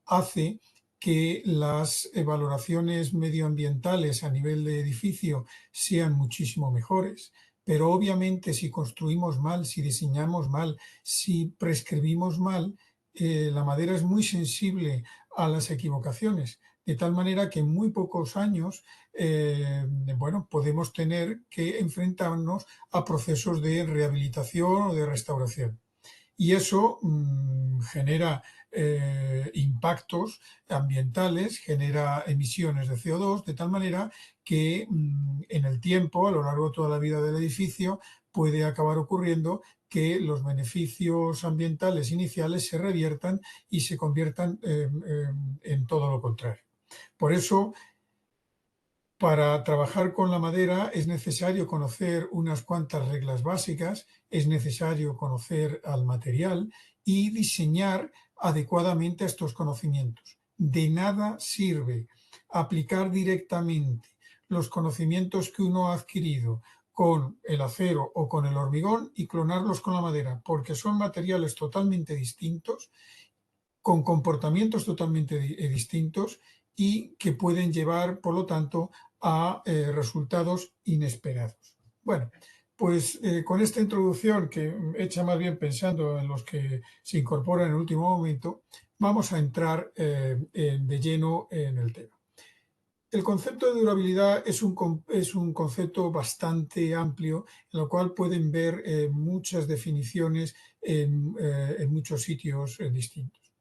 hace que las valoraciones medioambientales a nivel de edificio sean muchísimo mejores. Pero obviamente si construimos mal, si diseñamos mal, si prescribimos mal, la madera es muy sensible a las equivocaciones, de tal manera que en muy pocos años podemos tener que enfrentarnos a procesos de rehabilitación o de restauración. Y eso genera impactos ambientales, genera emisiones de CO2, de tal manera que en el tiempo, a lo largo de toda la vida del edificio, puede acabar ocurriendo que los beneficios ambientales iniciales se reviertan y se conviertan en todo lo contrario. Por eso, para trabajar con la madera es necesario conocer unas cuantas reglas básicas, es necesario conocer al material y diseñar adecuadamente estos conocimientos. De nada sirve aplicar directamente los conocimientos que uno ha adquirido con el acero o con el hormigón y clonarlos con la madera, porque son materiales totalmente distintos, con comportamientos totalmente distintos y que pueden llevar, por lo tanto, a resultados inesperados. Bueno, pues con esta introducción, que hecha más bien pensando en los que se incorporan en el último momento, vamos a entrar de lleno en el tema. El concepto de durabilidad es un concepto bastante amplio, en el cual pueden ver muchas definiciones en muchos sitios distintos.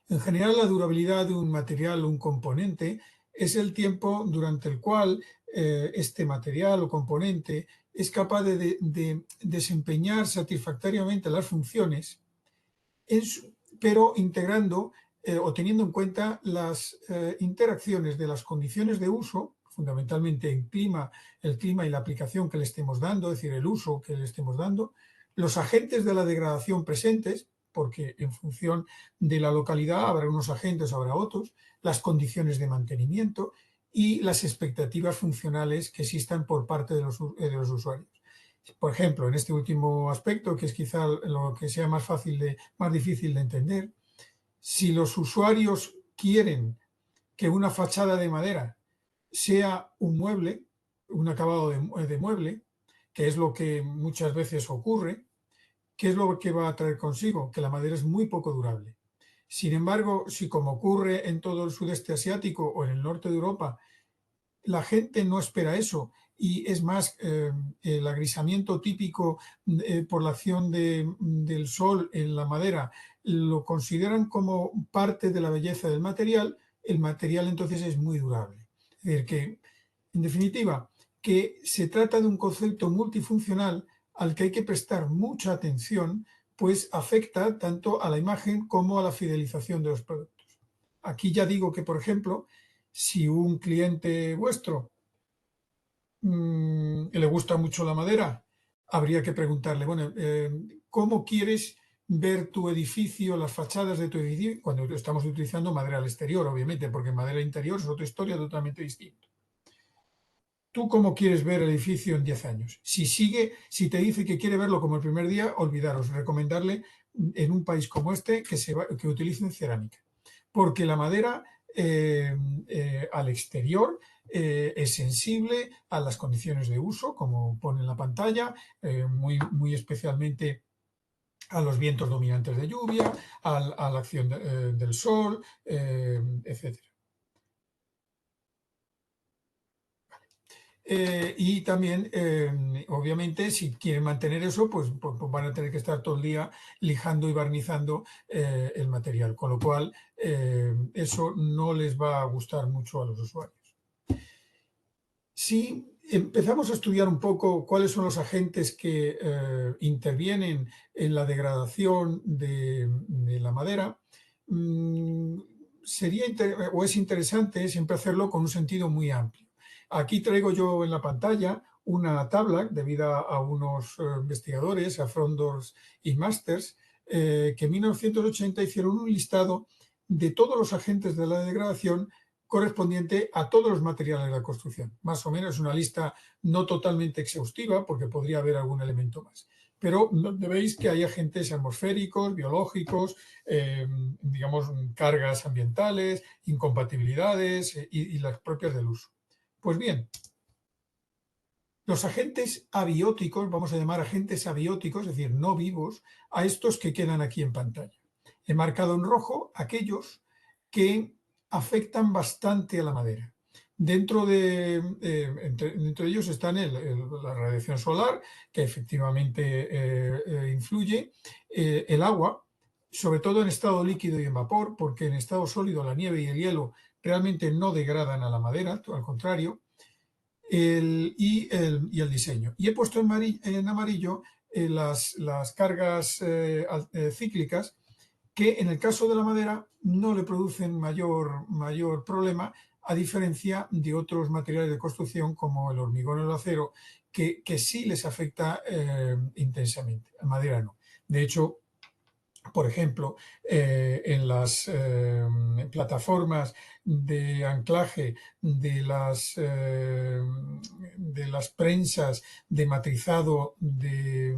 En general, la durabilidad de un material o un componente es el tiempo durante el cual este material o componente es capaz de desempeñar satisfactoriamente las funciones, pero integrando o teniendo en cuenta las interacciones de las condiciones de uso, fundamentalmente el clima y la aplicación que le estemos dando, es decir, el uso que le estemos dando, los agentes de la degradación presentes, porque en función de la localidad habrá unos agentes, habrá otros, las condiciones de mantenimiento y las expectativas funcionales que existan por parte de los usuarios. Por ejemplo, en este último aspecto, que es quizá lo que sea más difícil de entender, si los usuarios quieren que una fachada de madera sea un mueble, un acabado de mueble, que es lo que muchas veces ocurre, ¿qué es lo que va a traer consigo? Que la madera es muy poco durable. Sin embargo, si como ocurre en todo el sudeste asiático o en el norte de Europa, la gente no espera eso y es más, el agrisamiento típico por la acción del sol en la madera lo consideran como parte de la belleza del material, el material entonces es muy durable. Es decir, que, en definitiva, que se trata de un concepto multifuncional al que hay que prestar mucha atención, pues afecta tanto a la imagen como a la fidelización de los productos. Aquí ya digo que, por ejemplo, si un cliente vuestro le gusta mucho la madera, habría que preguntarle, bueno, ¿cómo quieres ver tu edificio, las fachadas de tu edificio? Cuando estamos utilizando madera al exterior, obviamente, porque madera interior es otra historia totalmente distinta. ¿Tú cómo quieres ver el edificio en 10 años? Si te dice que quiere verlo como el primer día, olvidaros, recomendarle en un país como este que utilicen cerámica. Porque la madera al exterior es sensible a las condiciones de uso, como pone en la pantalla, muy especialmente a los vientos dominantes de lluvia, a la acción del sol, etc. Y también, obviamente, si quieren mantener eso, pues van a tener que estar todo el día lijando y barnizando el material, con lo cual eso no les va a gustar mucho a los usuarios. Si empezamos a estudiar un poco cuáles son los agentes que intervienen en la degradación de la madera, es interesante siempre hacerlo con un sentido muy amplio. Aquí traigo yo en la pantalla una tabla debida a unos investigadores, a Frondors y Masters, que en 1980 hicieron un listado de todos los agentes de la degradación correspondiente a todos los materiales de la construcción. Más o menos una lista no totalmente exhaustiva, porque podría haber algún elemento más. pero donde veis que hay agentes atmosféricos, biológicos, digamos, cargas ambientales, incompatibilidades y las propias del uso. Pues bien, los agentes abióticos, vamos a llamar agentes abióticos, es decir, no vivos, a estos que quedan aquí en pantalla. He marcado en rojo aquellos que afectan bastante a la madera. Dentro de ellos están la radiación solar, que efectivamente influye, el agua, sobre todo en estado líquido y en vapor, porque en estado sólido la nieve y el hielo realmente no degradan a la madera, al contrario, y el diseño. Y he puesto en amarillo las cargas cíclicas, que en el caso de la madera no le producen mayor problema, a diferencia de otros materiales de construcción como el hormigón o el acero, que sí les afecta intensamente. La madera no. De hecho, por ejemplo, en las plataformas de anclaje de las prensas de matrizado de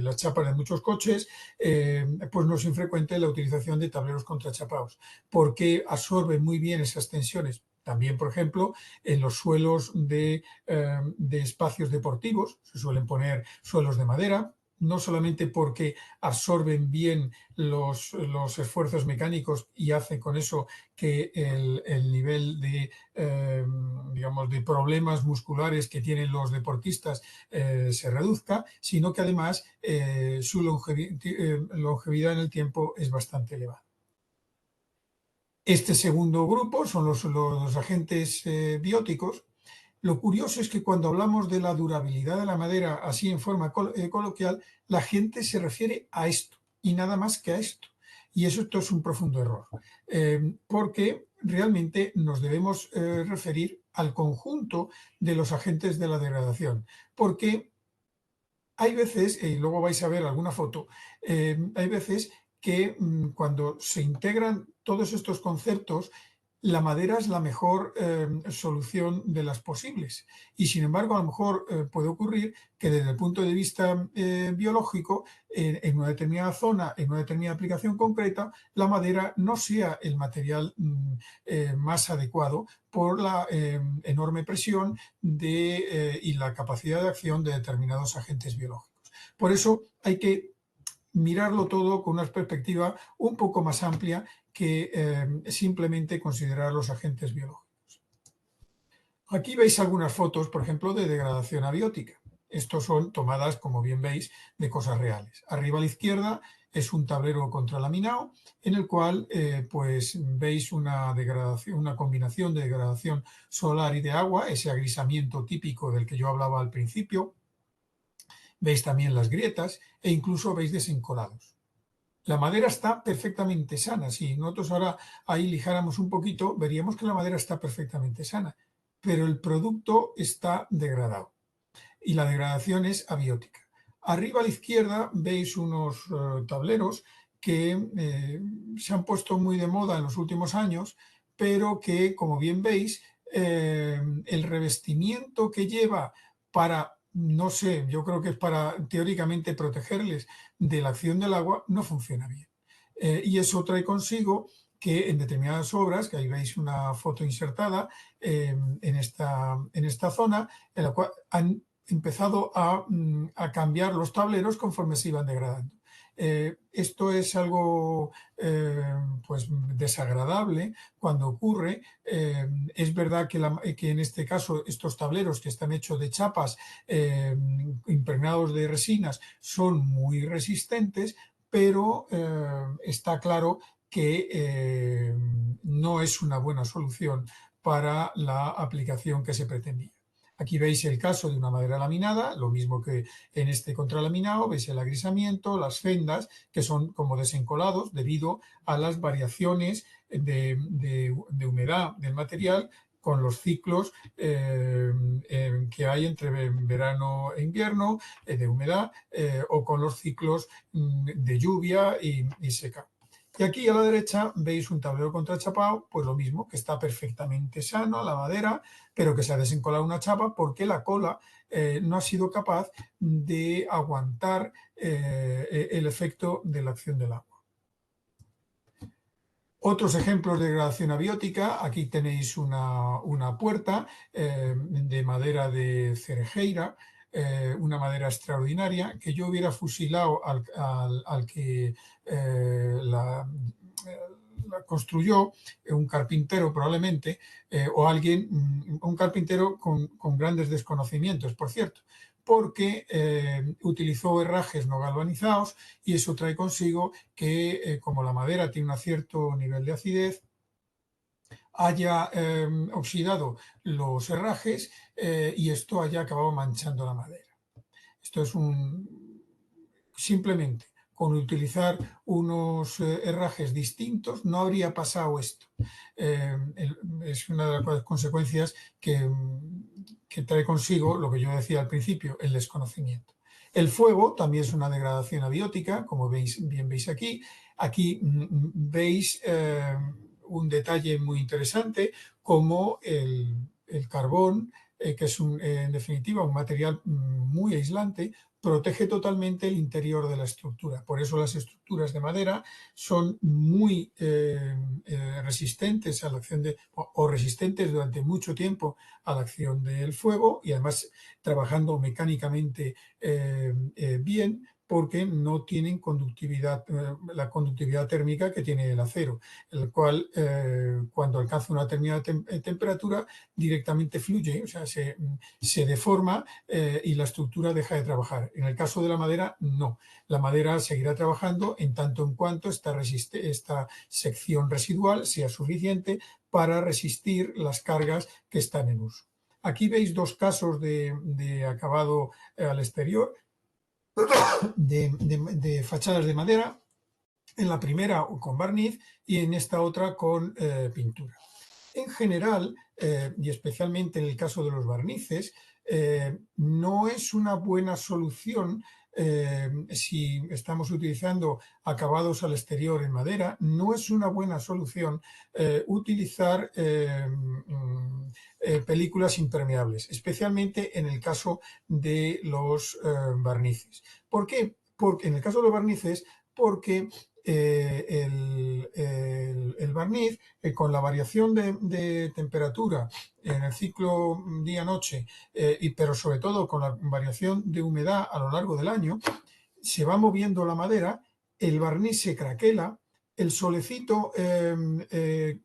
las chapas de muchos coches, pues no es infrecuente la utilización de tableros contrachapados, porque absorben muy bien esas tensiones. También, por ejemplo, en los suelos de espacios deportivos se suelen poner suelos de madera, no solamente porque absorben bien los esfuerzos mecánicos y hacen con eso que el nivel digamos, de problemas musculares que tienen los deportistas se reduzca, sino que además su longevidad en el tiempo es bastante elevada. Este segundo grupo son los agentes bióticos. Lo curioso es que cuando hablamos de la durabilidad de la madera, así en forma coloquial, la gente se refiere a esto y nada más que a esto. Y esto es un profundo error, porque realmente nos debemos referir al conjunto de los agentes de la degradación, porque hay veces, y luego vais a ver alguna foto, hay veces que cuando se integran todos estos conceptos, la madera es la mejor solución de las posibles. Y sin embargo, a lo mejor puede ocurrir que desde el punto de vista biológico, en una determinada zona, en una determinada aplicación concreta, la madera no sea el material más adecuado por la enorme presión y la capacidad de acción de determinados agentes biológicos. Por eso hay que mirarlo todo con una perspectiva un poco más amplia que simplemente considerar los agentes biológicos. Aquí veis algunas fotos, por ejemplo, de degradación abiótica. Estos son tomadas, como bien veis, de cosas reales. Arriba a la izquierda es un tablero contralaminado en el cual pues veis una combinación de degradación solar y de agua, ese agrisamiento típico del que yo hablaba al principio. Veis también las grietas e incluso veis desencolados. La madera está perfectamente sana. Si nosotros ahora ahí lijáramos un poquito, veríamos que la madera está perfectamente sana, pero el producto está degradado y la degradación es abiótica. Arriba a la izquierda veis unos tableros que se han puesto muy de moda en los últimos años, pero que, como bien veis, el revestimiento que lleva para, no sé, yo creo que es para teóricamente protegerles de la acción del agua, no funciona bien. Y eso trae consigo que en determinadas obras, que ahí veis una foto insertada en esta zona, en la cual han empezado a cambiar los tableros conforme se iban degradando. Esto es algo pues desagradable cuando ocurre. Es verdad que en este caso estos tableros que están hechos de chapas impregnados de resinas son muy resistentes, pero está claro que no es una buena solución para la aplicación que se pretendía. Aquí veis el caso de una madera laminada, lo mismo que en este contralaminado, veis el agrisamiento, las fendas, que son como desencolados debido a las variaciones de humedad del material con los ciclos que hay entre verano e invierno, de humedad, o con los ciclos de lluvia y seca. Y aquí a la derecha veis un tablero contrachapado, pues lo mismo, que está perfectamente sano, la madera, pero que se ha desencolado una chapa porque la cola no ha sido capaz de aguantar el efecto de la acción del agua. Otros ejemplos de degradación abiótica, aquí tenéis una puerta de madera de cerejeira, una madera extraordinaria, que yo hubiera fusilado al que la construyó, un carpintero probablemente, o alguien, un carpintero con grandes desconocimientos, por cierto, porque utilizó herrajes no galvanizados y eso trae consigo que, como la madera tiene un cierto nivel de acidez, haya oxidado los herrajes y esto haya acabado manchando la madera. Esto es simplemente con utilizar unos herrajes distintos no habría pasado esto. Es una de las consecuencias que trae consigo lo que yo decía al principio, el desconocimiento. El fuego también es una degradación abiótica, como bien veis aquí. Aquí veis un detalle muy interesante, como el carbón, que es en definitiva un material muy aislante, protege totalmente el interior de la estructura. Por eso las estructuras de madera son muy resistentes a la acción o resistentes durante mucho tiempo a la acción del fuego y además trabajando mecánicamente bien, porque no tienen conductividad, la conductividad térmica que tiene el acero, el cual cuando alcanza una determinada temperatura directamente fluye, o sea, se deforma y la estructura deja de trabajar. En el caso de la madera, no. La madera seguirá trabajando en tanto en cuanto esta sección residual sea suficiente para resistir las cargas que están en uso. Aquí veis dos casos de acabado al exterior de fachadas de madera, en la primera con barniz y en esta otra con pintura. En general, y especialmente en el caso de los barnices, no es una buena solución si estamos utilizando acabados al exterior en madera, no es una buena solución utilizar películas impermeables, especialmente en el caso de los barnices. ¿Por qué? Porque en el caso de los barnices, porque el barniz, con la variación de temperatura en el ciclo día-noche, pero sobre todo con la variación de humedad a lo largo del año, se va moviendo la madera, el barniz se craquela, el solecito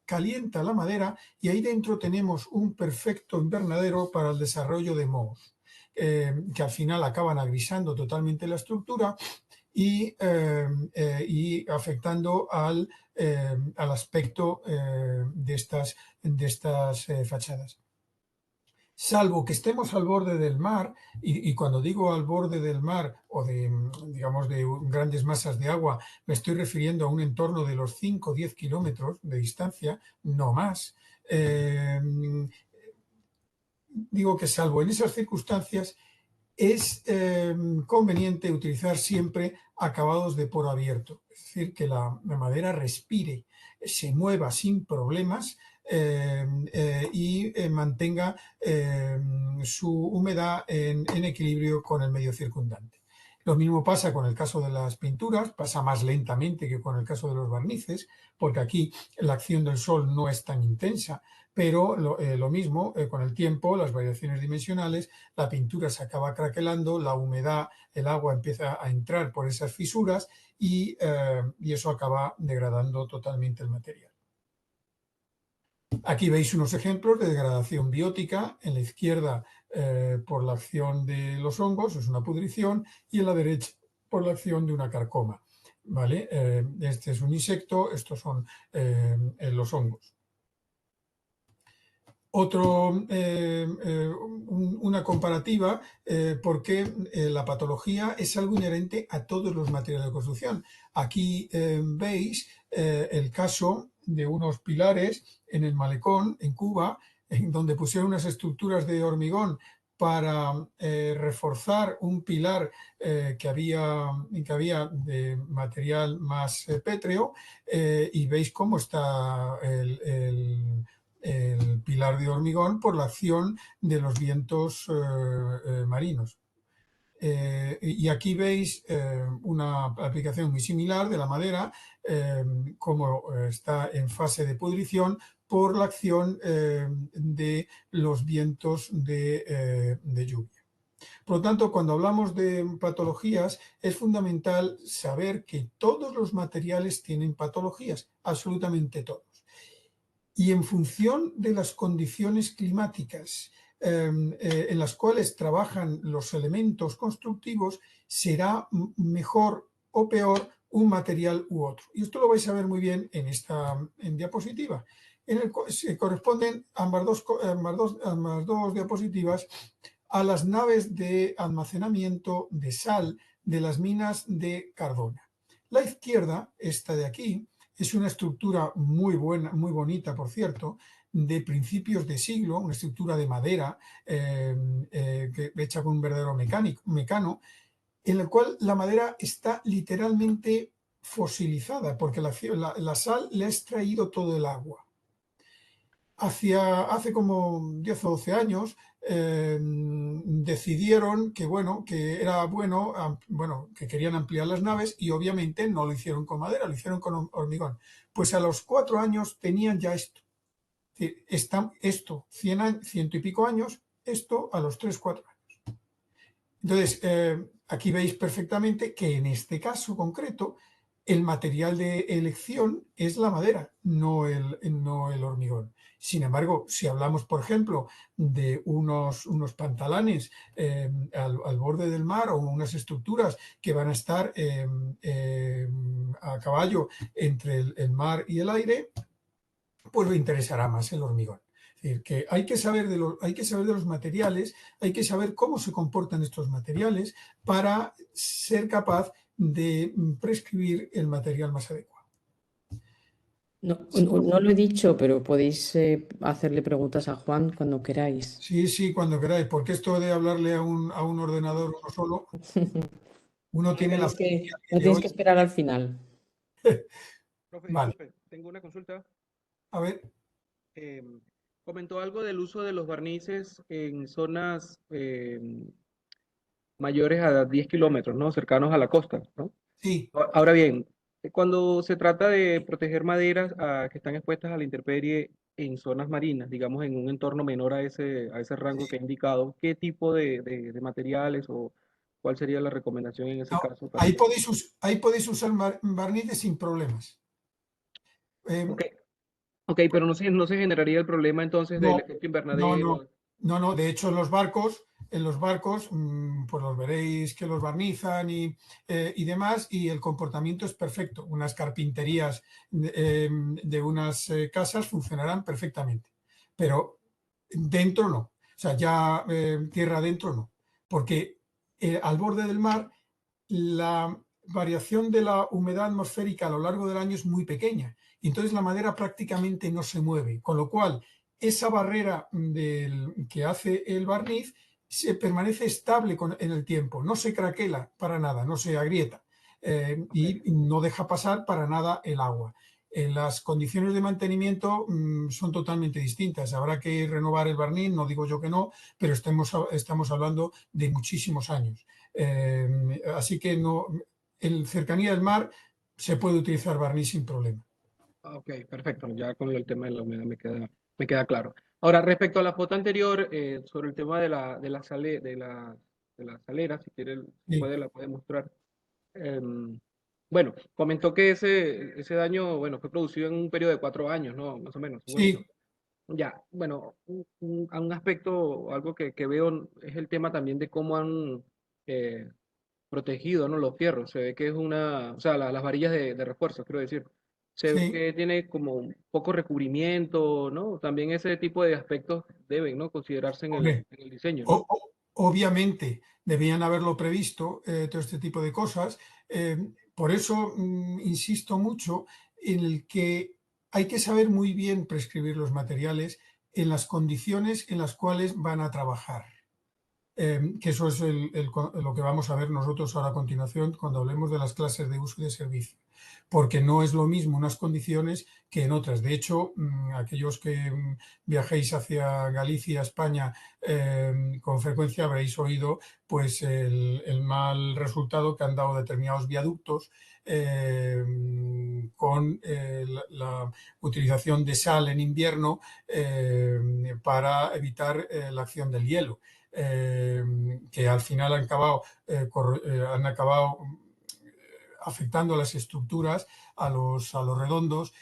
calienta la madera y ahí dentro tenemos un perfecto invernadero para el desarrollo de mohos, que al final acaban agrisando totalmente la estructura y afectando al aspecto de estas fachadas. Salvo que estemos al borde del mar, y cuando digo al borde del mar o digamos, de grandes masas de agua, me estoy refiriendo a un entorno de los 5 o 10 kilómetros de distancia, no más. Digo que salvo en esas circunstancias, es conveniente utilizar siempre acabados de poro abierto, es decir, que la madera respire, se mueva sin problemas y mantenga su humedad en equilibrio con el medio circundante. Lo mismo pasa con el caso de las pinturas, pasa más lentamente que con el caso de los barnices, porque aquí la acción del sol no es tan intensa, pero lo mismo con el tiempo, las variaciones dimensionales, la pintura se acaba craquelando, la humedad, el agua empieza a entrar por esas fisuras y eso acaba degradando totalmente el material. Aquí veis unos ejemplos de degradación biótica. En la izquierda por la acción de los hongos, es una pudrición, y en la derecha por la acción de una carcoma. ¿Vale? Este es un insecto, estos son los hongos. Una comparativa, porque la patología es algo inherente a todos los materiales de construcción. Aquí veis el caso de unos pilares en el Malecón, en Cuba, en donde pusieron unas estructuras de hormigón para reforzar un pilar que había de material más pétreo, y veis cómo está el pilar de hormigón por la acción de los vientos marinos. Y aquí veis una aplicación muy similar de la madera, como está en fase de pudrición por la acción de los vientos de lluvia. Por lo tanto, cuando hablamos de patologías, es fundamental saber que todos los materiales tienen patologías, absolutamente todos. Y en función de las condiciones climáticas en las cuales trabajan los elementos constructivos, será mejor o peor un material u otro. Y esto lo vais a ver muy bien en esta diapositiva. Se corresponden ambas dos diapositivas a las naves de almacenamiento de sal de las minas de Cardona. La izquierda, esta de aquí, es una estructura muy buena, muy bonita, por cierto, de principios de siglo, una estructura de madera hecha con un verdadero mecano, en el cual la madera está literalmente fosilizada, porque la sal le ha extraído todo el agua. Hace como 10 o 12 años decidieron que, bueno, que era bueno, que querían ampliar las naves y obviamente no lo hicieron con madera, lo hicieron con hormigón. Pues a los 4 años tenían ya esto. Esto, 100 y pico años, esto a los 3 4 años. Entonces, aquí veis perfectamente que en este caso concreto, el material de elección es la madera, no el hormigón. Sin embargo, si hablamos, por ejemplo, de unos pantalanes al borde del mar o unas estructuras que van a estar a caballo entre el mar y el aire, pues le interesará más el hormigón. Es decir, que hay que saber de los materiales, hay que saber cómo se comportan estos materiales para ser capaz de prescribir el material más adecuado. No lo he dicho, pero podéis hacerle preguntas a Juan cuando queráis. Sí, sí, cuando queráis, porque esto de hablarle a un ordenador uno solo, uno tiene la paciencia No de tienes hoy. que esperar al final. Profe, Vale, disculpe, tengo una consulta. a ver, Comentó algo del uso de los barnices en zonas mayores a 10 kilómetros, ¿no? Cercanos a la costa, ¿no? sí, Ahora bien, cuando se trata de proteger maderas que están expuestas a la intemperie en zonas marinas, digamos en un entorno menor a ese rango que he indicado, ¿qué tipo de materiales o cuál sería la recomendación en ese no, caso para... ahí podéis usar barnices sin problemas. Ok, ok, pero no se generaría el problema entonces del No, efecto no, no, invernadero. no. De hecho, en los barcos, pues los veréis que los barnizan y demás, y el comportamiento es perfecto. Unas carpinterías de unas casas funcionarán perfectamente, pero dentro no. O sea, ya tierra adentro no, porque al borde del mar la variación de la humedad atmosférica a lo largo del año es muy pequeña. Y entonces la madera prácticamente no se mueve, con lo cual esa barrera que hace el barniz se permanece estable en el tiempo, no se craquela para nada, no se agrieta Ok, y no deja pasar para nada el agua. Las condiciones de mantenimiento son totalmente distintas. Habrá que renovar el barniz, no digo yo que no, pero estamos hablando de muchísimos años. Así que no, en cercanía del mar se puede utilizar barniz sin problema. ok, perfecto. Ya con el tema de la humedad me queda claro. Ahora, respecto a la foto anterior, sobre el tema de la salera, si quiere, si Sí, puede, la puede mostrar. Bueno, comentó que ese daño, bueno, fue producido en un periodo de 4 años, ¿no? Más o menos, según eso. sí, Ya, bueno, un aspecto, algo que veo es el tema también de cómo han eh, protegido, ¿no? Los fierros. Se ve que es o sea, las varillas de refuerzo, quiero decir. Se ve sí. que tiene como un poco recubrimiento, ¿no? También ese tipo de aspectos deben, ¿no? Considerarse en Hombre, en el diseño, ¿no? obviamente debían haberlo previsto, todo este tipo de cosas. Por eso insisto mucho en el que hay que saber muy bien prescribir los materiales en las condiciones en las cuales van a trabajar. que eso es lo que vamos a ver nosotros ahora a continuación cuando hablemos de las clases de uso y de servicio, porque no es lo mismo unas condiciones que en otras. De hecho, aquellos que viajéis hacia Galicia, España, con frecuencia habréis oído pues el mal resultado que han dado determinados viaductos con la utilización de sal en invierno para evitar la acción del hielo. Que al final han acabado afectando las estructuras a los redondos,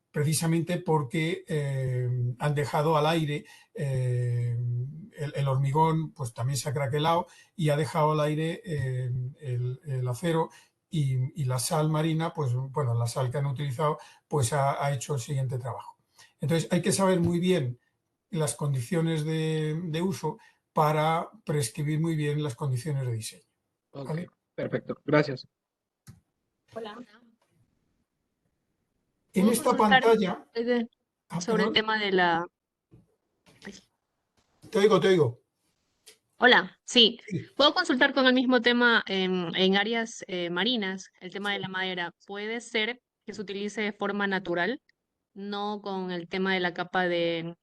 precisamente porque han dejado al aire el hormigón, pues también se ha craquelado y ha dejado al aire el acero y la sal marina, pues bueno, la sal que han utilizado, pues ha hecho el siguiente trabajo. Entonces hay que saber muy bien las condiciones de uso para prescribir muy bien las condiciones de diseño. Ok, ¿Vale? perfecto. Gracias. Hola. En ¿Puedo esta consultar pantalla, sobre el perdón, tema de la... Ay. te oigo. Hola, sí. Sí. ¿Puedo consultar con el mismo tema en áreas marinas, el tema de la madera? ¿Puede ser que se utilice de forma natural, no con el tema de la capa de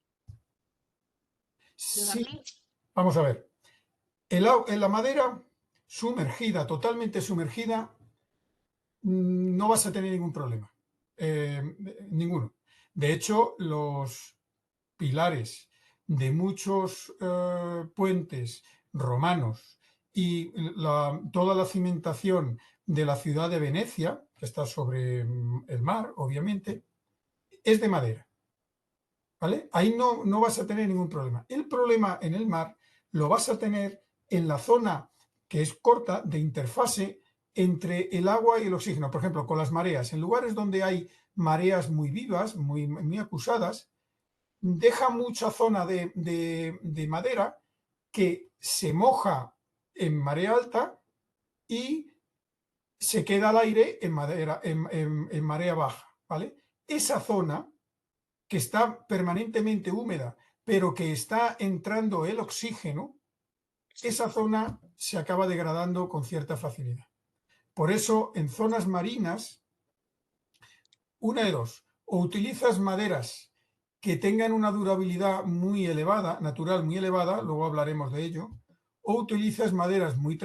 Sí, barniz? vamos a ver. En la madera sumergida, totalmente sumergida, no vas a tener ningún problema. Ninguno. De hecho, los pilares de muchos puentes romanos y toda la cimentación de la ciudad de Venecia, que está sobre el mar, obviamente, es de madera. ¿Vale? Ahí no vas a tener ningún problema. El problema en el mar lo vas a tener en la zona que es corta de interfase entre el agua y el oxígeno. Por ejemplo, con las mareas. En lugares donde hay mareas muy vivas, muy acusadas, deja mucha zona de madera que se moja en marea alta y se queda al aire en marea baja. ¿Vale? Esa zona que está permanentemente húmeda, pero que está entrando el oxígeno, esa zona se acaba degradando con cierta facilidad. Por eso, en zonas marinas, una de dos, o utilizas maderas que tengan una durabilidad muy elevada, natural muy elevada, luego hablaremos de ello, o utilizas maderas muy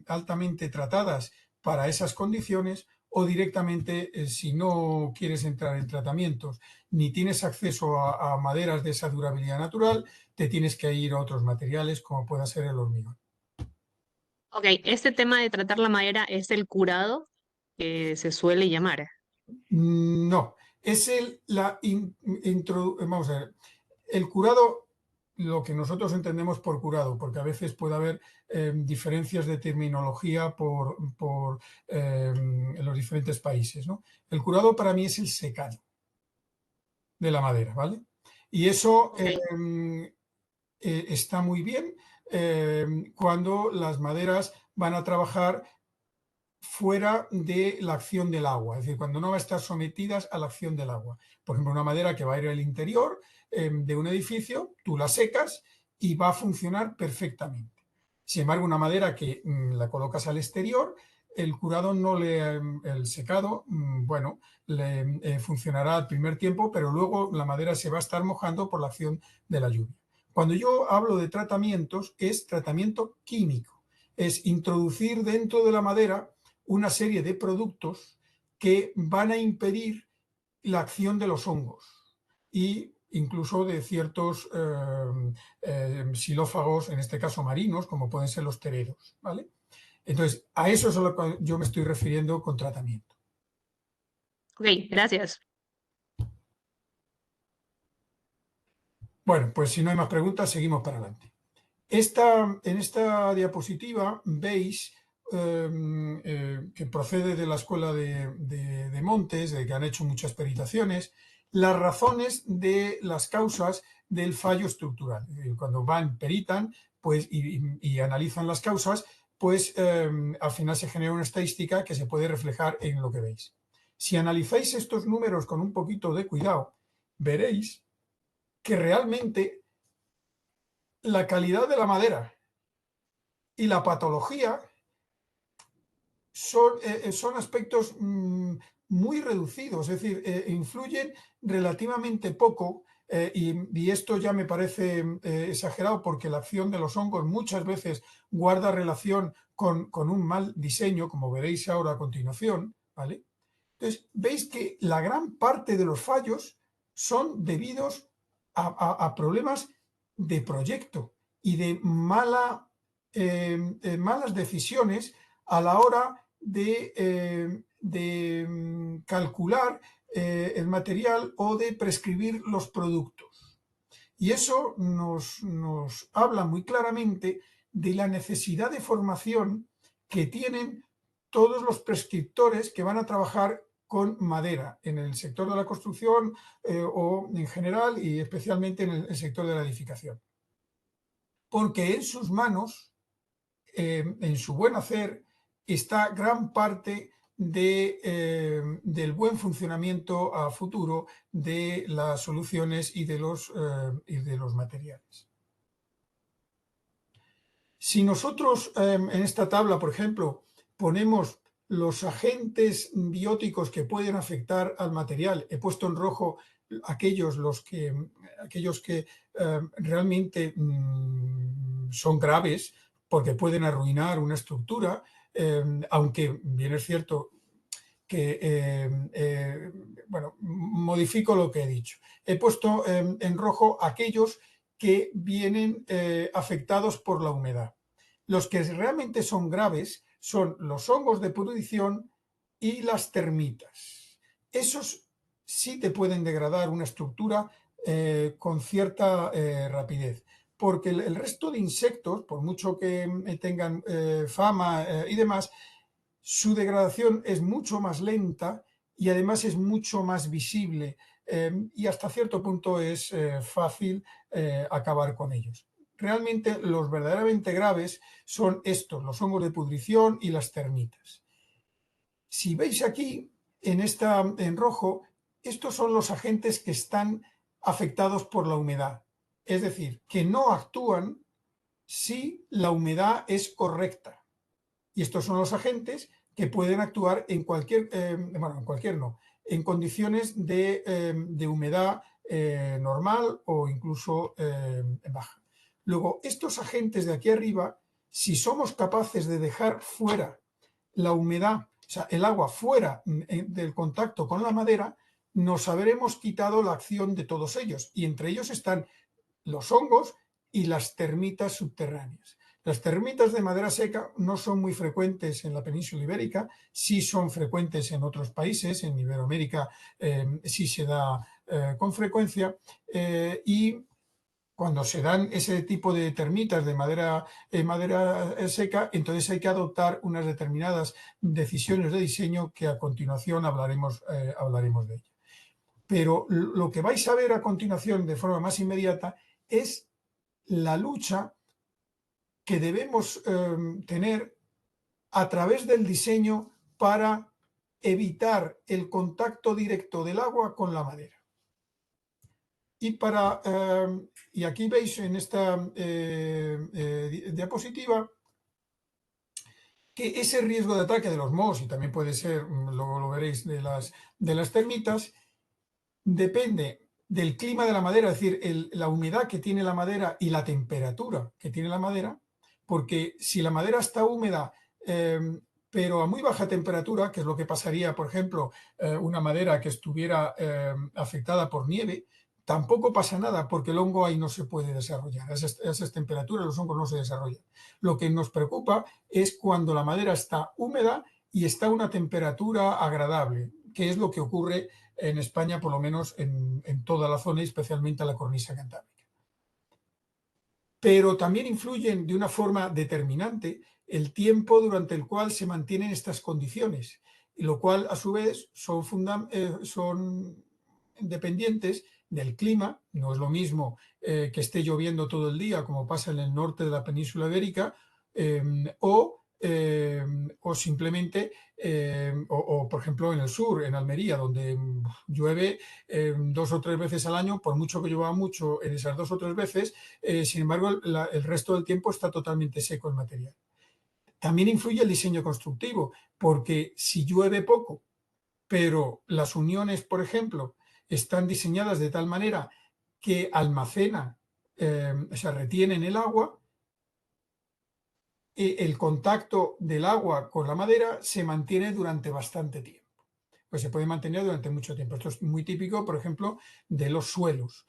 altamente tratadas para esas condiciones, o directamente, si no quieres entrar en tratamientos ni tienes acceso a maderas de esa durabilidad natural, te tienes que ir a otros materiales como pueda ser el hormigón. Ok, este tema de tratar la madera es el curado que se suele llamar. No, es vamos a ver, el curado, lo que nosotros entendemos por curado, porque a veces puede haber diferencias de terminología en los diferentes países, ¿no? El curado para mí es el secado de la madera, ¿vale? Y eso Ok, está muy bien cuando las maderas van a trabajar fuera de la acción del agua, es decir, cuando no va a estar sometidas a la acción del agua. Por ejemplo, una madera que va a ir al interior de un edificio, tú la secas y va a funcionar perfectamente. Sin embargo, una madera que la colocas al exterior, el curado no el secado, bueno, le funcionará al primer tiempo, pero luego la madera se va a estar mojando por la acción de la lluvia. Cuando yo hablo de tratamientos, es tratamiento químico, es introducir dentro de la madera una serie de productos que van a impedir la acción de los hongos e incluso de ciertos xilófagos, en este caso marinos, como pueden ser los tereros, ¿vale? Entonces, a eso es a lo que yo me estoy refiriendo con tratamiento. ok, gracias. Bueno, pues si no hay más preguntas, seguimos para adelante. En esta diapositiva veis que procede de la Escuela de Montes, de que han hecho muchas peritaciones, las razones de las causas del fallo estructural. Cuando peritan pues, y analizan las causas, pues al final se genera una estadística que se puede reflejar en lo que veis. Si analizáis estos números con un poquito de cuidado, veréis que realmente la calidad de la madera y la patología son aspectos muy reducidos, es decir, influyen relativamente poco, y esto ya me parece exagerado, porque la acción de los hongos muchas veces guarda relación con un mal diseño, como veréis ahora a continuación, ¿vale? Entonces, veis que la gran parte de los fallos son debidos a problemas de proyecto y de malas decisiones a la hora de calcular el material o de prescribir los productos. Y eso nos habla muy claramente de la necesidad de formación que tienen todos los prescriptores que van a trabajar con madera en el sector de la construcción, o en general, y especialmente en el sector de la edificación. Porque en sus manos, en su buen hacer, está gran parte del buen funcionamiento a futuro de las soluciones y de los materiales. Si nosotros en esta tabla, por ejemplo, ponemos los agentes bióticos que pueden afectar al material, he puesto en rojo aquellos que realmente son graves, porque pueden arruinar una estructura, aunque bien es cierto que, bueno, modifico lo que he dicho. He puesto en rojo aquellos que vienen afectados por la humedad. Los que realmente son graves son los hongos de pudrición y las termitas. Esos sí te pueden degradar una estructura con cierta rapidez, porque el resto de insectos, por mucho que tengan fama y demás, su degradación es mucho más lenta y además es mucho más visible, y hasta cierto punto es fácil acabar con ellos. Realmente los verdaderamente graves son estos, los hongos de pudrición y las termitas. Si veis aquí, en rojo, estos son los agentes que están afectados por la humedad. Es decir, que no actúan si la humedad es correcta. Y estos son los agentes que pueden actuar en en condiciones de humedad normal o incluso baja. Luego, estos agentes de aquí arriba, si somos capaces de dejar fuera la humedad, o sea, el agua fuera del contacto con la madera, nos habremos quitado la acción de todos ellos. Y entre ellos están los hongos y las termitas subterráneas. Las termitas de madera seca no son muy frecuentes en la península ibérica, sí son frecuentes en otros países, en Iberoamérica sí se da con frecuencia, y cuando se dan ese tipo de termitas de madera seca, entonces hay que adoptar unas determinadas decisiones de diseño que a continuación hablaremos de ello. Pero lo que vais a ver a continuación de forma más inmediata es la lucha que debemos tener a través del diseño para evitar el contacto directo del agua con la madera. Y aquí veis en esta diapositiva que ese riesgo de ataque de los mohos, y también puede ser, luego lo veréis, de las termitas, depende del clima de la madera, es decir, la humedad que tiene la madera y la temperatura que tiene la madera, porque si la madera está húmeda, pero a muy baja temperatura, que es lo que pasaría, por ejemplo, una madera que estuviera afectada por nieve, tampoco pasa nada, porque el hongo ahí no se puede desarrollar. A esas temperaturas los hongos no se desarrollan. Lo que nos preocupa es cuando la madera está húmeda y está a una temperatura agradable, que es lo que ocurre en España, por lo menos en toda la zona y especialmente a la cornisa cantábrica. Pero también influyen de una forma determinante el tiempo durante el cual se mantienen estas condiciones, y lo cual a su vez son dependientes del clima. No es lo mismo que esté lloviendo todo el día, como pasa en el norte de la península ibérica, o o simplemente, por ejemplo, en el sur, en Almería, donde llueve 2 o 3 veces al año, por mucho que llueva mucho en esas 2 o 3 veces, sin embargo, el resto del tiempo está totalmente seco el material. También influye el diseño constructivo, porque si llueve poco, pero las uniones, por ejemplo, están diseñadas de tal manera que almacenan, o sea, retienen el agua, el contacto del agua con la madera se mantiene durante bastante tiempo. Pues se puede mantener durante mucho tiempo. Esto es muy típico, por ejemplo, de los suelos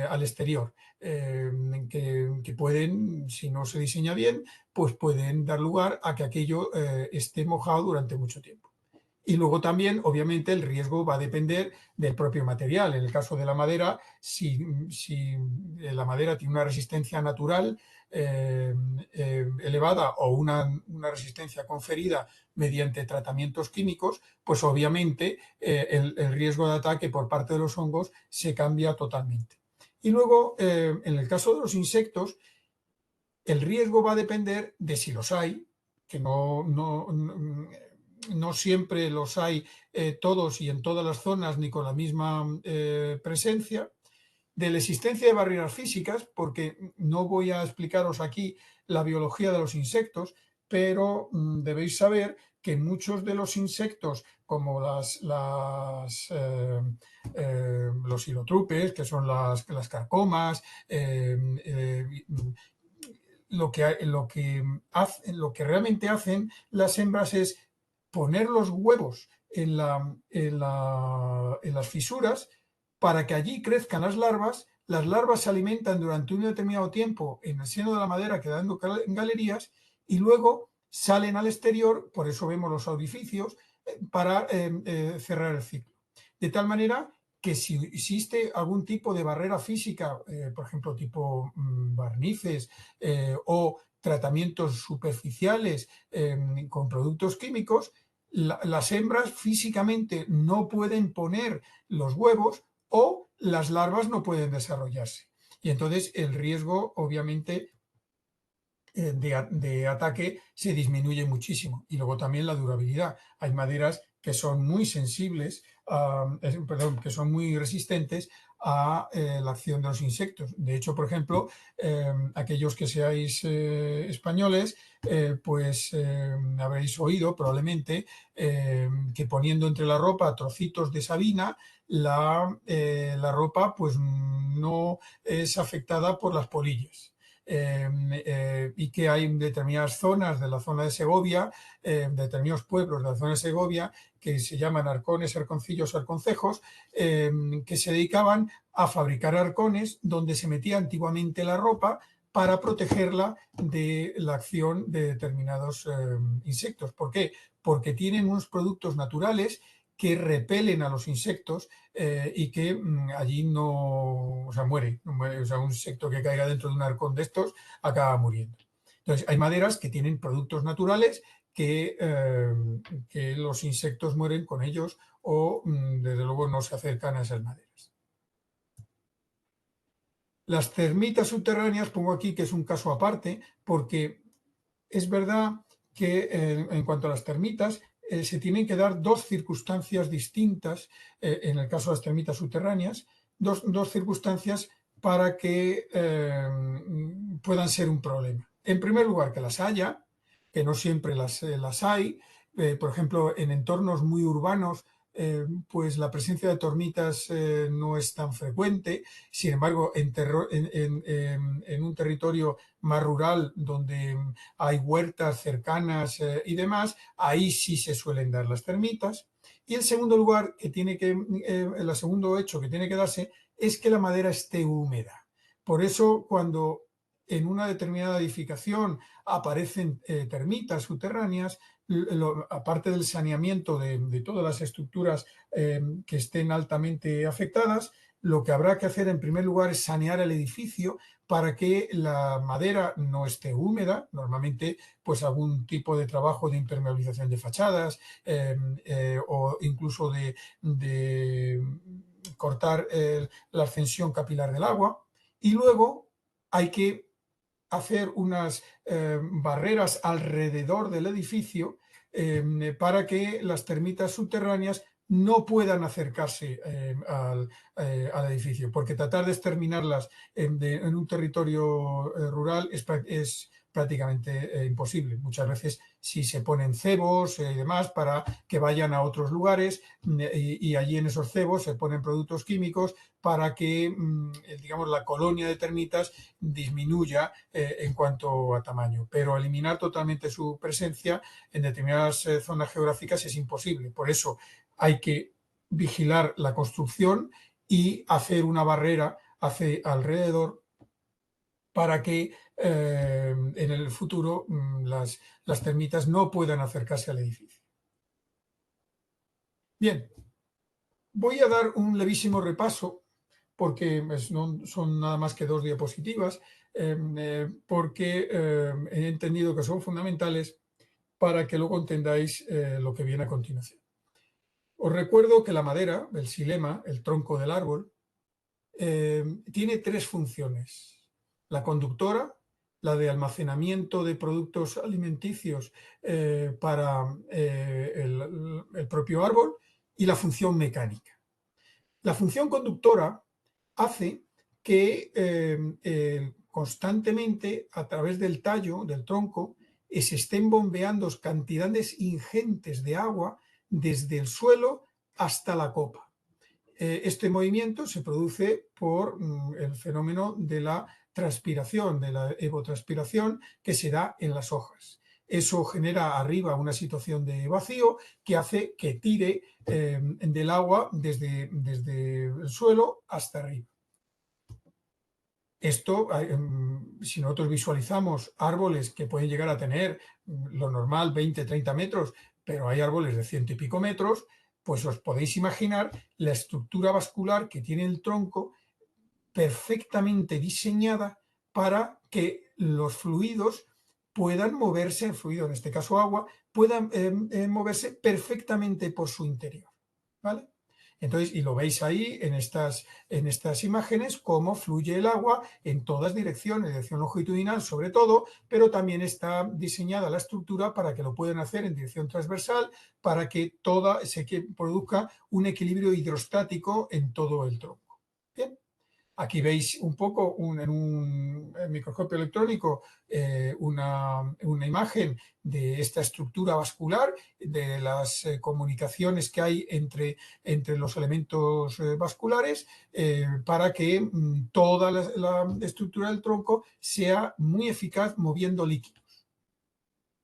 al exterior, que pueden, si no se diseña bien, pues pueden dar lugar a que aquello esté mojado durante mucho tiempo. Y luego también, obviamente, el riesgo va a depender del propio material. En el caso de la madera, si la madera tiene una resistencia natural elevada o una resistencia conferida mediante tratamientos químicos, pues obviamente el riesgo de ataque por parte de los hongos se cambia totalmente. Y luego, en el caso de los insectos, el riesgo va a depender de si los hay, que no siempre los hay todos y en todas las zonas ni con la misma presencia, de la existencia de barreras físicas, porque no voy a explicaros aquí la biología de los insectos, pero debéis saber que muchos de los insectos, como los hilotrupes, que son las carcomas, lo que realmente hacen las hembras es poner los huevos en las fisuras para que allí crezcan las larvas se alimentan durante un determinado tiempo en el seno de la madera quedando en galerías y luego salen al exterior, por eso vemos los orificios, para cerrar el ciclo. De tal manera que si existe algún tipo de barrera física, por ejemplo, tipo barnices o tratamientos superficiales con productos químicos, las hembras físicamente no pueden poner los huevos o las larvas no pueden desarrollarse. Y entonces el riesgo, obviamente, de ataque se disminuye muchísimo. Y luego también la durabilidad. Hay maderas que son muy sensibles, que son muy resistentes a la acción de los insectos. De hecho, por ejemplo, aquellos que seáis españoles, pues habréis oído probablemente que poniendo entre la ropa trocitos de sabina, la ropa pues no es afectada por las polillas. Y que hay determinadas zonas de la zona de Segovia, determinados pueblos de la zona de Segovia, que se llaman arcones, arconcillos, arconcejos, que se dedicaban a fabricar arcones donde se metía antiguamente la ropa para protegerla de la acción de determinados insectos. ¿Por qué? Porque tienen unos productos naturales que repelen a los insectos y que allí no, o sea, muere. O sea, un insecto que caiga dentro de un arcón de estos acaba muriendo. Entonces, hay maderas que tienen productos naturales que los insectos mueren con ellos o, desde luego, no se acercan a esas maderas. Las termitas subterráneas, pongo aquí que es un caso aparte, porque es verdad que en cuanto a las termitas, se tienen que dar dos circunstancias distintas, en el caso de las termitas subterráneas, dos circunstancias para que puedan ser un problema. En primer lugar, que las haya, que no siempre las hay. Por ejemplo, en entornos muy urbanos, pues la presencia de termitas no es tan frecuente. Sin embargo, en un territorio más rural, donde hay huertas cercanas y demás, ahí sí se suelen dar las termitas. Y el segundo lugar el segundo hecho que tiene que darse es que la madera esté húmeda. Por eso, cuando en una determinada edificación aparecen termitas subterráneas, aparte del saneamiento de todas las estructuras que estén altamente afectadas, lo que habrá que hacer en primer lugar es sanear el edificio para que la madera no esté húmeda, normalmente pues algún tipo de trabajo de impermeabilización de fachadas o incluso de cortar la ascensión capilar del agua. Y luego hay que hacer unas barreras alrededor del edificio para que las termitas subterráneas no puedan acercarse al edificio, porque tratar de exterminarlas en un territorio rural es prácticamente imposible. Muchas veces si se ponen cebos y demás para que vayan a otros lugares y allí en esos cebos se ponen productos químicos para que, digamos, la colonia de termitas disminuya en cuanto a tamaño. Pero eliminar totalmente su presencia en determinadas zonas geográficas es imposible. Por eso hay que vigilar la construcción y hacer una barrera hacia alrededor para que en el futuro las termitas no puedan acercarse al edificio. Bien, voy a dar un levísimo repaso porque no son nada más que 2 diapositivas, porque he entendido que son fundamentales para que luego entendáis lo que viene a continuación. Os recuerdo que la madera, el xilema, el tronco del árbol, tiene 3 funciones. La conductora, la de almacenamiento de productos alimenticios para el propio árbol, y la función mecánica. La función conductora hace que constantemente a través del tallo, del tronco, se estén bombeando cantidades ingentes de agua desde el suelo hasta la copa. Este movimiento se produce por el fenómeno de la transpiración, de la evotranspiración que se da en las hojas. Eso genera arriba una situación de vacío que hace que tire del agua desde el suelo hasta arriba. Esto, si nosotros visualizamos árboles que pueden llegar a tener lo normal 20-30 metros, pero hay árboles de 100 y pico metros, pues os podéis imaginar la estructura vascular que tiene el tronco perfectamente diseñada para que los fluidos puedan moverse, el fluido, en este caso agua, puedan moverse perfectamente por su interior, ¿vale? Entonces, y lo veis ahí en estas imágenes, cómo fluye el agua en todas direcciones, dirección longitudinal sobre todo, pero también está diseñada la estructura para que lo puedan hacer en dirección transversal, para que se produzca un equilibrio hidrostático en todo el tronco. Bien. Aquí veis un poco en un microscopio electrónico una imagen de esta estructura vascular, de las comunicaciones que hay entre los elementos vasculares para que toda la estructura del tronco sea muy eficaz moviendo líquidos.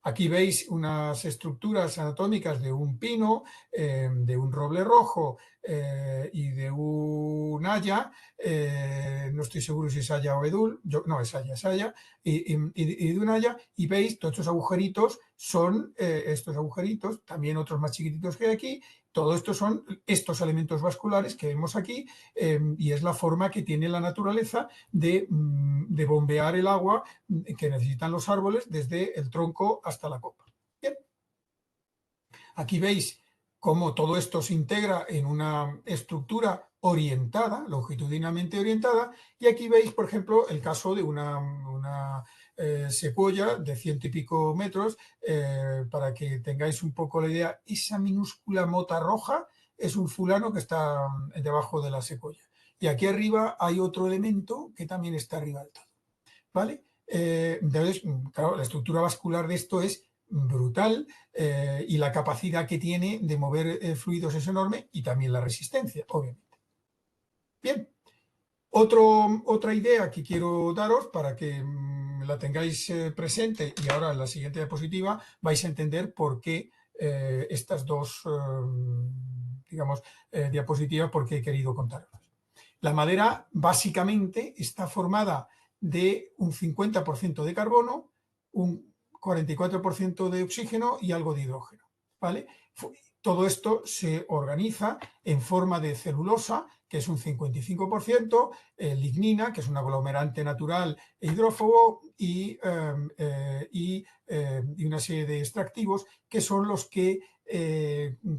Aquí veis unas estructuras anatómicas de un pino, de un roble rojo y de un haya, no estoy seguro si es haya o edul, no, es haya, y de un haya, y veis todos estos agujeritos son estos agujeritos, también otros más chiquititos que hay aquí. Todo esto son estos elementos vasculares que vemos aquí y es la forma que tiene la naturaleza de bombear el agua que necesitan los árboles desde el tronco hasta la copa. Bien. Aquí veis cómo todo esto se integra en una estructura orientada, longitudinalmente orientada, y aquí veis, por ejemplo, el caso de una secuoya de 100 y pico metros, para que tengáis un poco la idea. Esa minúscula mota roja es un fulano que está debajo de la secuoya. Y aquí arriba hay otro elemento que también está arriba del todo, ¿vale? Entonces, claro, la estructura vascular de esto es brutal y la capacidad que tiene de mover fluidos es enorme y también la resistencia, obviamente. Bien. Otra idea que quiero daros para que la tengáis presente, y ahora en la siguiente diapositiva vais a entender por qué estas dos diapositivas, porque he querido contarlas. La madera básicamente está formada de un 50% de carbono, un 44% de oxígeno y algo de hidrógeno, ¿vale? Todo esto se organiza en forma de celulosa, que es un 55%, lignina, que es un aglomerante natural e hidrófobo, y una serie de extractivos que son los que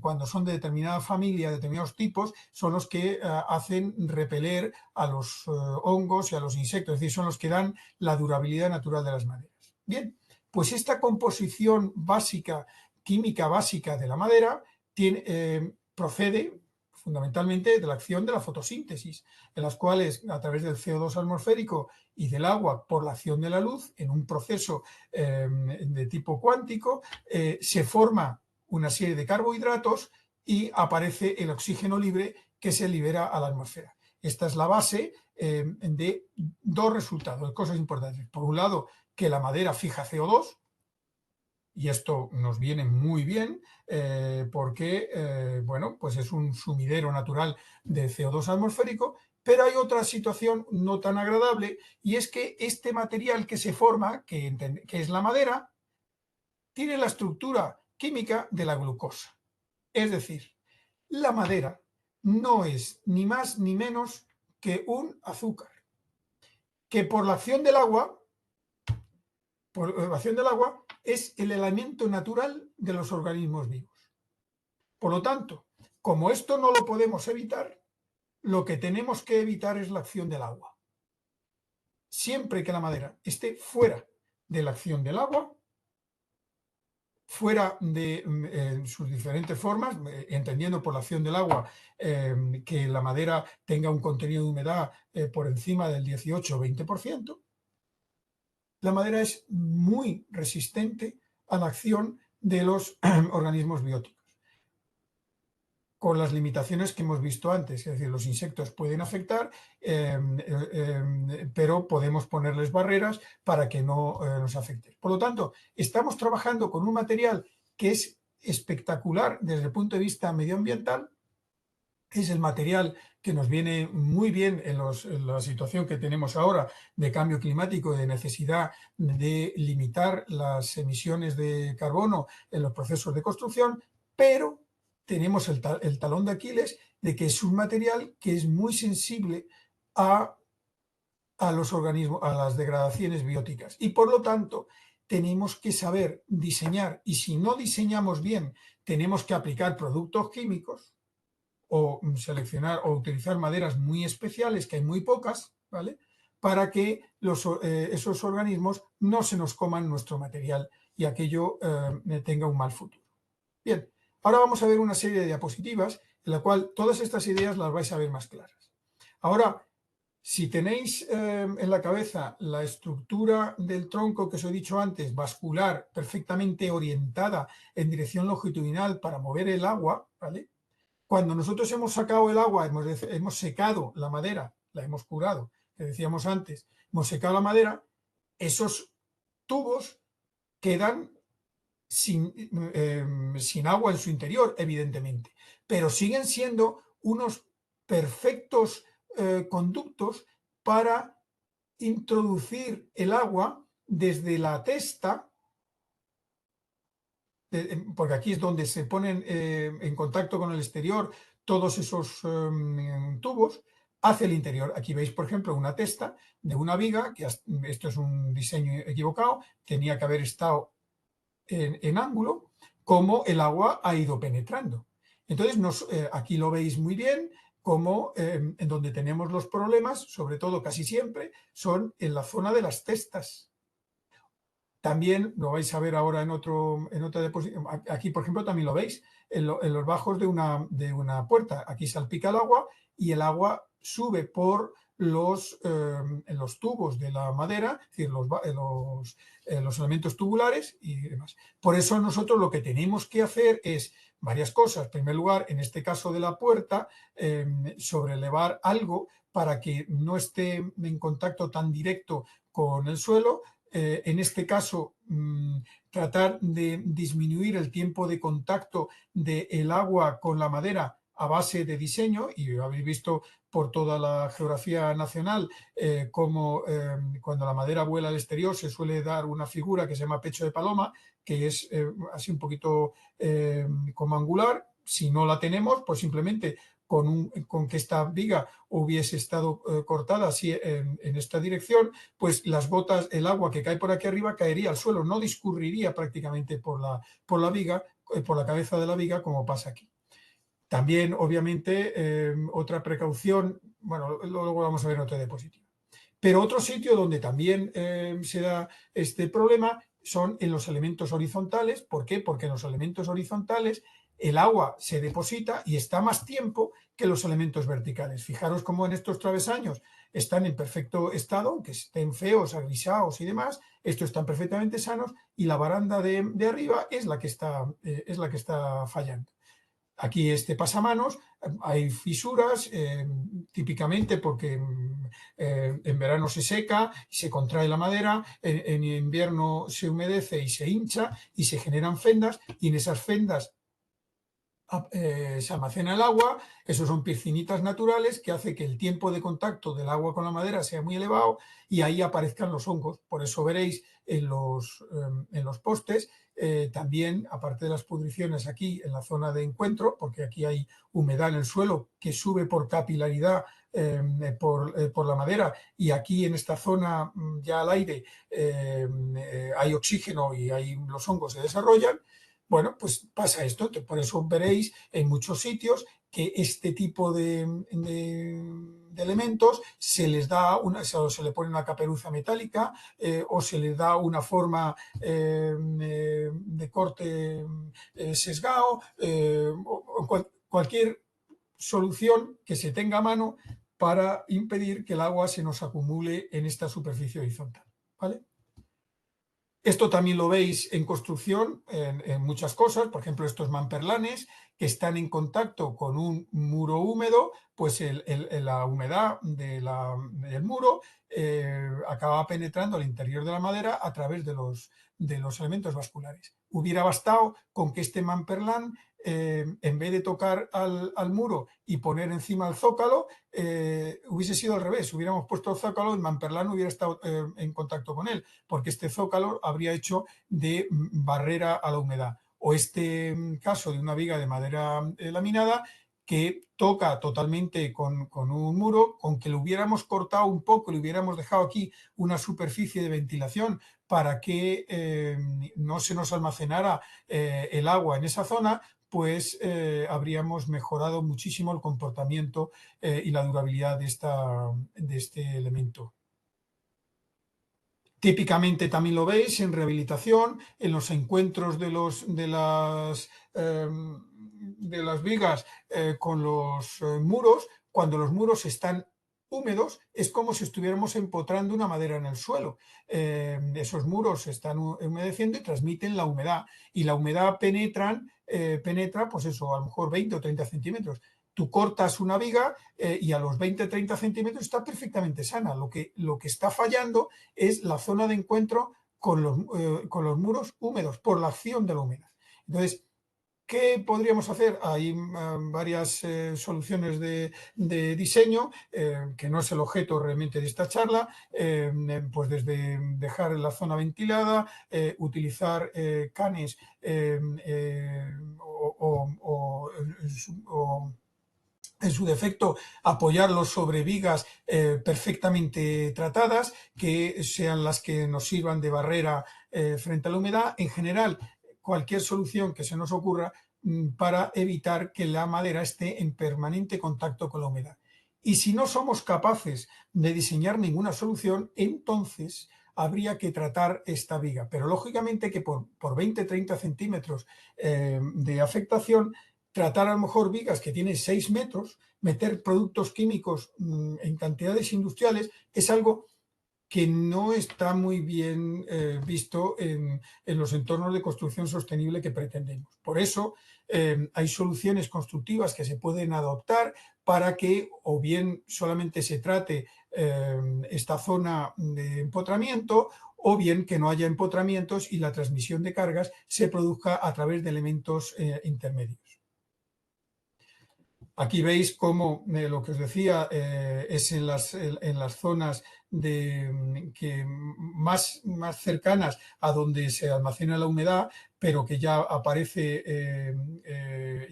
cuando son de determinada familia, determinados tipos, son los que hacen repeler a los hongos y a los insectos, es decir, son los que dan la durabilidad natural de las maderas. Bien, pues esta composición básica, química básica de la madera procede fundamentalmente de la acción de la fotosíntesis, en las cuales a través del CO2 atmosférico y del agua por la acción de la luz, en un proceso de tipo cuántico, se forma una serie de carbohidratos y aparece el oxígeno libre que se libera a la atmósfera. Esta es la base de dos resultados, cosas importantes. Por un lado, que la madera fija CO2, y esto nos viene muy bien porque, bueno, pues es un sumidero natural de CO2 atmosférico, pero hay otra situación no tan agradable, y es que este material que se forma, que es la madera, tiene la estructura química de la glucosa. Es decir, la madera no es ni más ni menos que un azúcar, que por la acción del agua, es el elemento natural de los organismos vivos. Por lo tanto, como esto no lo podemos evitar, lo que tenemos que evitar es la acción del agua. Siempre que la madera esté fuera de la acción del agua, fuera de sus diferentes formas, entendiendo por la acción del agua que la madera tenga un contenido de humedad por encima del 18 o 20%, la madera es muy resistente a la acción de los organismos bióticos, con las limitaciones que hemos visto antes. Es decir, los insectos pueden afectar, pero podemos ponerles barreras para que no nos afecten. Por lo tanto, estamos trabajando con un material que es espectacular desde el punto de vista medioambiental. Es el material que nos viene muy bien en la situación que tenemos ahora de cambio climático, de necesidad de limitar las emisiones de carbono en los procesos de construcción, pero tenemos el talón de Aquiles de que es un material que es muy sensible a los organismos, a las degradaciones bióticas, y por lo tanto tenemos que saber diseñar, y si no diseñamos bien, tenemos que aplicar productos químicos o seleccionar o utilizar maderas muy especiales, que hay muy pocas, ¿vale?, para que esos organismos no se nos coman nuestro material y aquello tenga un mal futuro. Bien, ahora vamos a ver una serie de diapositivas en la cual todas estas ideas las vais a ver más claras. Ahora, si tenéis en la cabeza la estructura del tronco que os he dicho antes, vascular, perfectamente orientada en dirección longitudinal para mover el agua, ¿vale?, cuando nosotros hemos sacado el agua, hemos secado la madera, la hemos curado, que decíamos antes, hemos secado la madera, esos tubos quedan sin agua en su interior, evidentemente, pero siguen siendo unos perfectos conductos para introducir el agua desde la testa, porque aquí es donde se ponen en contacto con el exterior todos esos tubos, hacia el interior. Aquí veis, por ejemplo, una testa de una viga, que esto es un diseño equivocado, tenía que haber estado en ángulo, como el agua ha ido penetrando. Entonces, aquí lo veis muy bien, como en donde tenemos los problemas, sobre todo casi siempre, son en la zona de las testas. También lo vais a ver ahora en otra diapositiva. Aquí, por ejemplo, también lo veis en los bajos de una puerta. Aquí salpica el agua y el agua sube por en los tubos de la madera, es decir, los elementos tubulares y demás. Por eso nosotros lo que tenemos que hacer es varias cosas. En primer lugar, en este caso de la puerta, sobrelevar algo para que no esté en contacto tan directo con el suelo. En este caso, tratar de disminuir el tiempo de contacto del agua con la madera a base de diseño, y habéis visto por toda la geografía nacional cómo cuando la madera vuela al exterior se suele dar una figura que se llama pecho de paloma, que es así un poquito como angular. Si no la tenemos, pues simplemente con que esta viga hubiese estado cortada así en esta dirección, pues las gotas, el agua que cae por aquí arriba caería al suelo, no discurriría prácticamente por la viga, por la cabeza de la viga, como pasa aquí. También, obviamente, otra precaución, bueno, luego vamos a ver en otra diapositiva. Pero otro sitio donde también se da este problema son en los elementos horizontales. ¿Por qué? Porque en los elementos horizontales el agua se deposita y está más tiempo que los elementos verticales. Fijaros cómo en estos travesaños están en perfecto estado, aunque estén feos, agrisados y demás, estos están perfectamente sanos y la baranda de arriba es la que está fallando. Aquí este pasamanos, hay fisuras, típicamente porque en verano se seca y se contrae la madera, en invierno se humedece y se hincha y se generan fendas, y en esas fendas se almacena el agua. Esos son piscinitas naturales que hace que el tiempo de contacto del agua con la madera sea muy elevado y ahí aparezcan los hongos. Por eso veréis en los postes también, aparte de las pudriciones aquí en la zona de encuentro, porque aquí hay humedad en el suelo que sube por capilaridad por la madera, y aquí en esta zona ya al aire hay oxígeno y ahí los hongos se desarrollan. Bueno, pues pasa esto. Por eso veréis en muchos sitios que este tipo de elementos se les da se le pone una caperuza metálica o se les da una forma de corte sesgado, o cualquier solución que se tenga a mano para impedir que el agua se nos acumule en esta superficie horizontal, ¿vale? Esto también lo veis en construcción, en muchas cosas. Por ejemplo, estos mamperlanes que están en contacto con un muro húmedo, pues la humedad del muro acaba penetrando al interior de la madera a través de los elementos vasculares. Hubiera bastado con que este mamperlán, en vez de tocar al muro y poner encima el zócalo, hubiese sido al revés. Hubiéramos puesto el zócalo, el mamperlán hubiera estado en contacto con él, porque este zócalo habría hecho de barrera a la humedad. O este caso de una viga de madera laminada que toca totalmente con un muro, con que lo hubiéramos cortado un poco, le hubiéramos dejado aquí una superficie de ventilación para que no se nos almacenara el agua en esa zona, pues habríamos mejorado muchísimo el comportamiento y la durabilidad de este elemento. Típicamente también lo veis en rehabilitación, en los encuentros de las vigas con los muros. Cuando los muros están húmedos, es como si estuviéramos empotrando una madera en el suelo. Esos muros se están humedeciendo y transmiten la humedad, y la humedad penetra, pues eso, a lo mejor 20 o 30 centímetros. Tú cortas una viga y a los 20-30 centímetros está perfectamente sana. Lo que está fallando es la zona de encuentro con los muros húmedos, por la acción de la humedad. Entonces, ¿qué podríamos hacer? Hay varias soluciones de diseño, que no es el objeto realmente de esta charla, pues desde dejar la zona ventilada, utilizar canes o en su defecto, apoyarlos sobre vigas perfectamente tratadas, que sean las que nos sirvan de barrera frente a la humedad. En general, cualquier solución que se nos ocurra para evitar que la madera esté en permanente contacto con la humedad. Y si no somos capaces de diseñar ninguna solución, entonces habría que tratar esta viga. Pero lógicamente que por 20-30 centímetros de afectación, tratar a lo mejor vigas que tienen 6 metros, meter productos químicos en cantidades industriales, es algo que no está muy bien visto en los entornos de construcción sostenible que pretendemos. Por eso hay soluciones constructivas que se pueden adoptar para que o bien solamente se trate esta zona de empotramiento, o bien que no haya empotramientos y la transmisión de cargas se produzca a través de elementos intermedios. Aquí veis cómo lo que os decía es en las zonas que más cercanas a donde se almacena la humedad, pero que ya aparece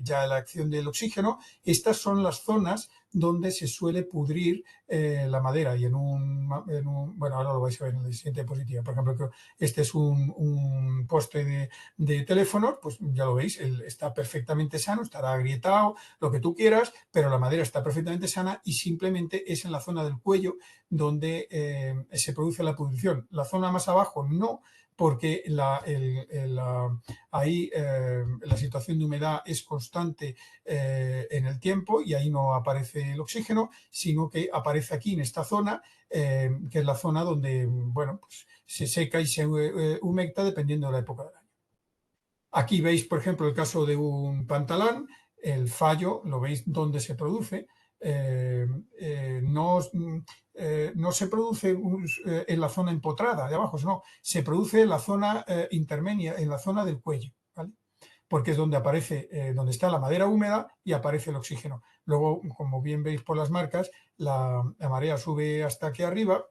ya la acción del oxígeno. Estas son las zonas donde se suele pudrir la madera, y bueno, ahora lo vais a ver en la siguiente diapositiva. Por ejemplo, este es un poste de teléfono, pues ya lo veis, está perfectamente sano, estará agrietado, lo que tú quieras, pero la madera está perfectamente sana y simplemente es en la zona del cuello donde se produce la pudrición. La zona más abajo no, porque ahí la situación de humedad es constante en el tiempo y ahí no aparece el oxígeno, sino que aparece aquí en esta zona, que es la zona donde, bueno, pues se seca y se humecta dependiendo de la época del año. Aquí veis, por ejemplo, el caso de un pantalán, el fallo, lo veis dónde se produce. No se produce en la zona empotrada de abajo, sino se produce en la zona intermedia, en la zona del cuello, ¿vale? Porque es donde aparece, donde está la madera húmeda y aparece el oxígeno. Luego, como bien veis por las marcas, la marea sube hasta aquí arriba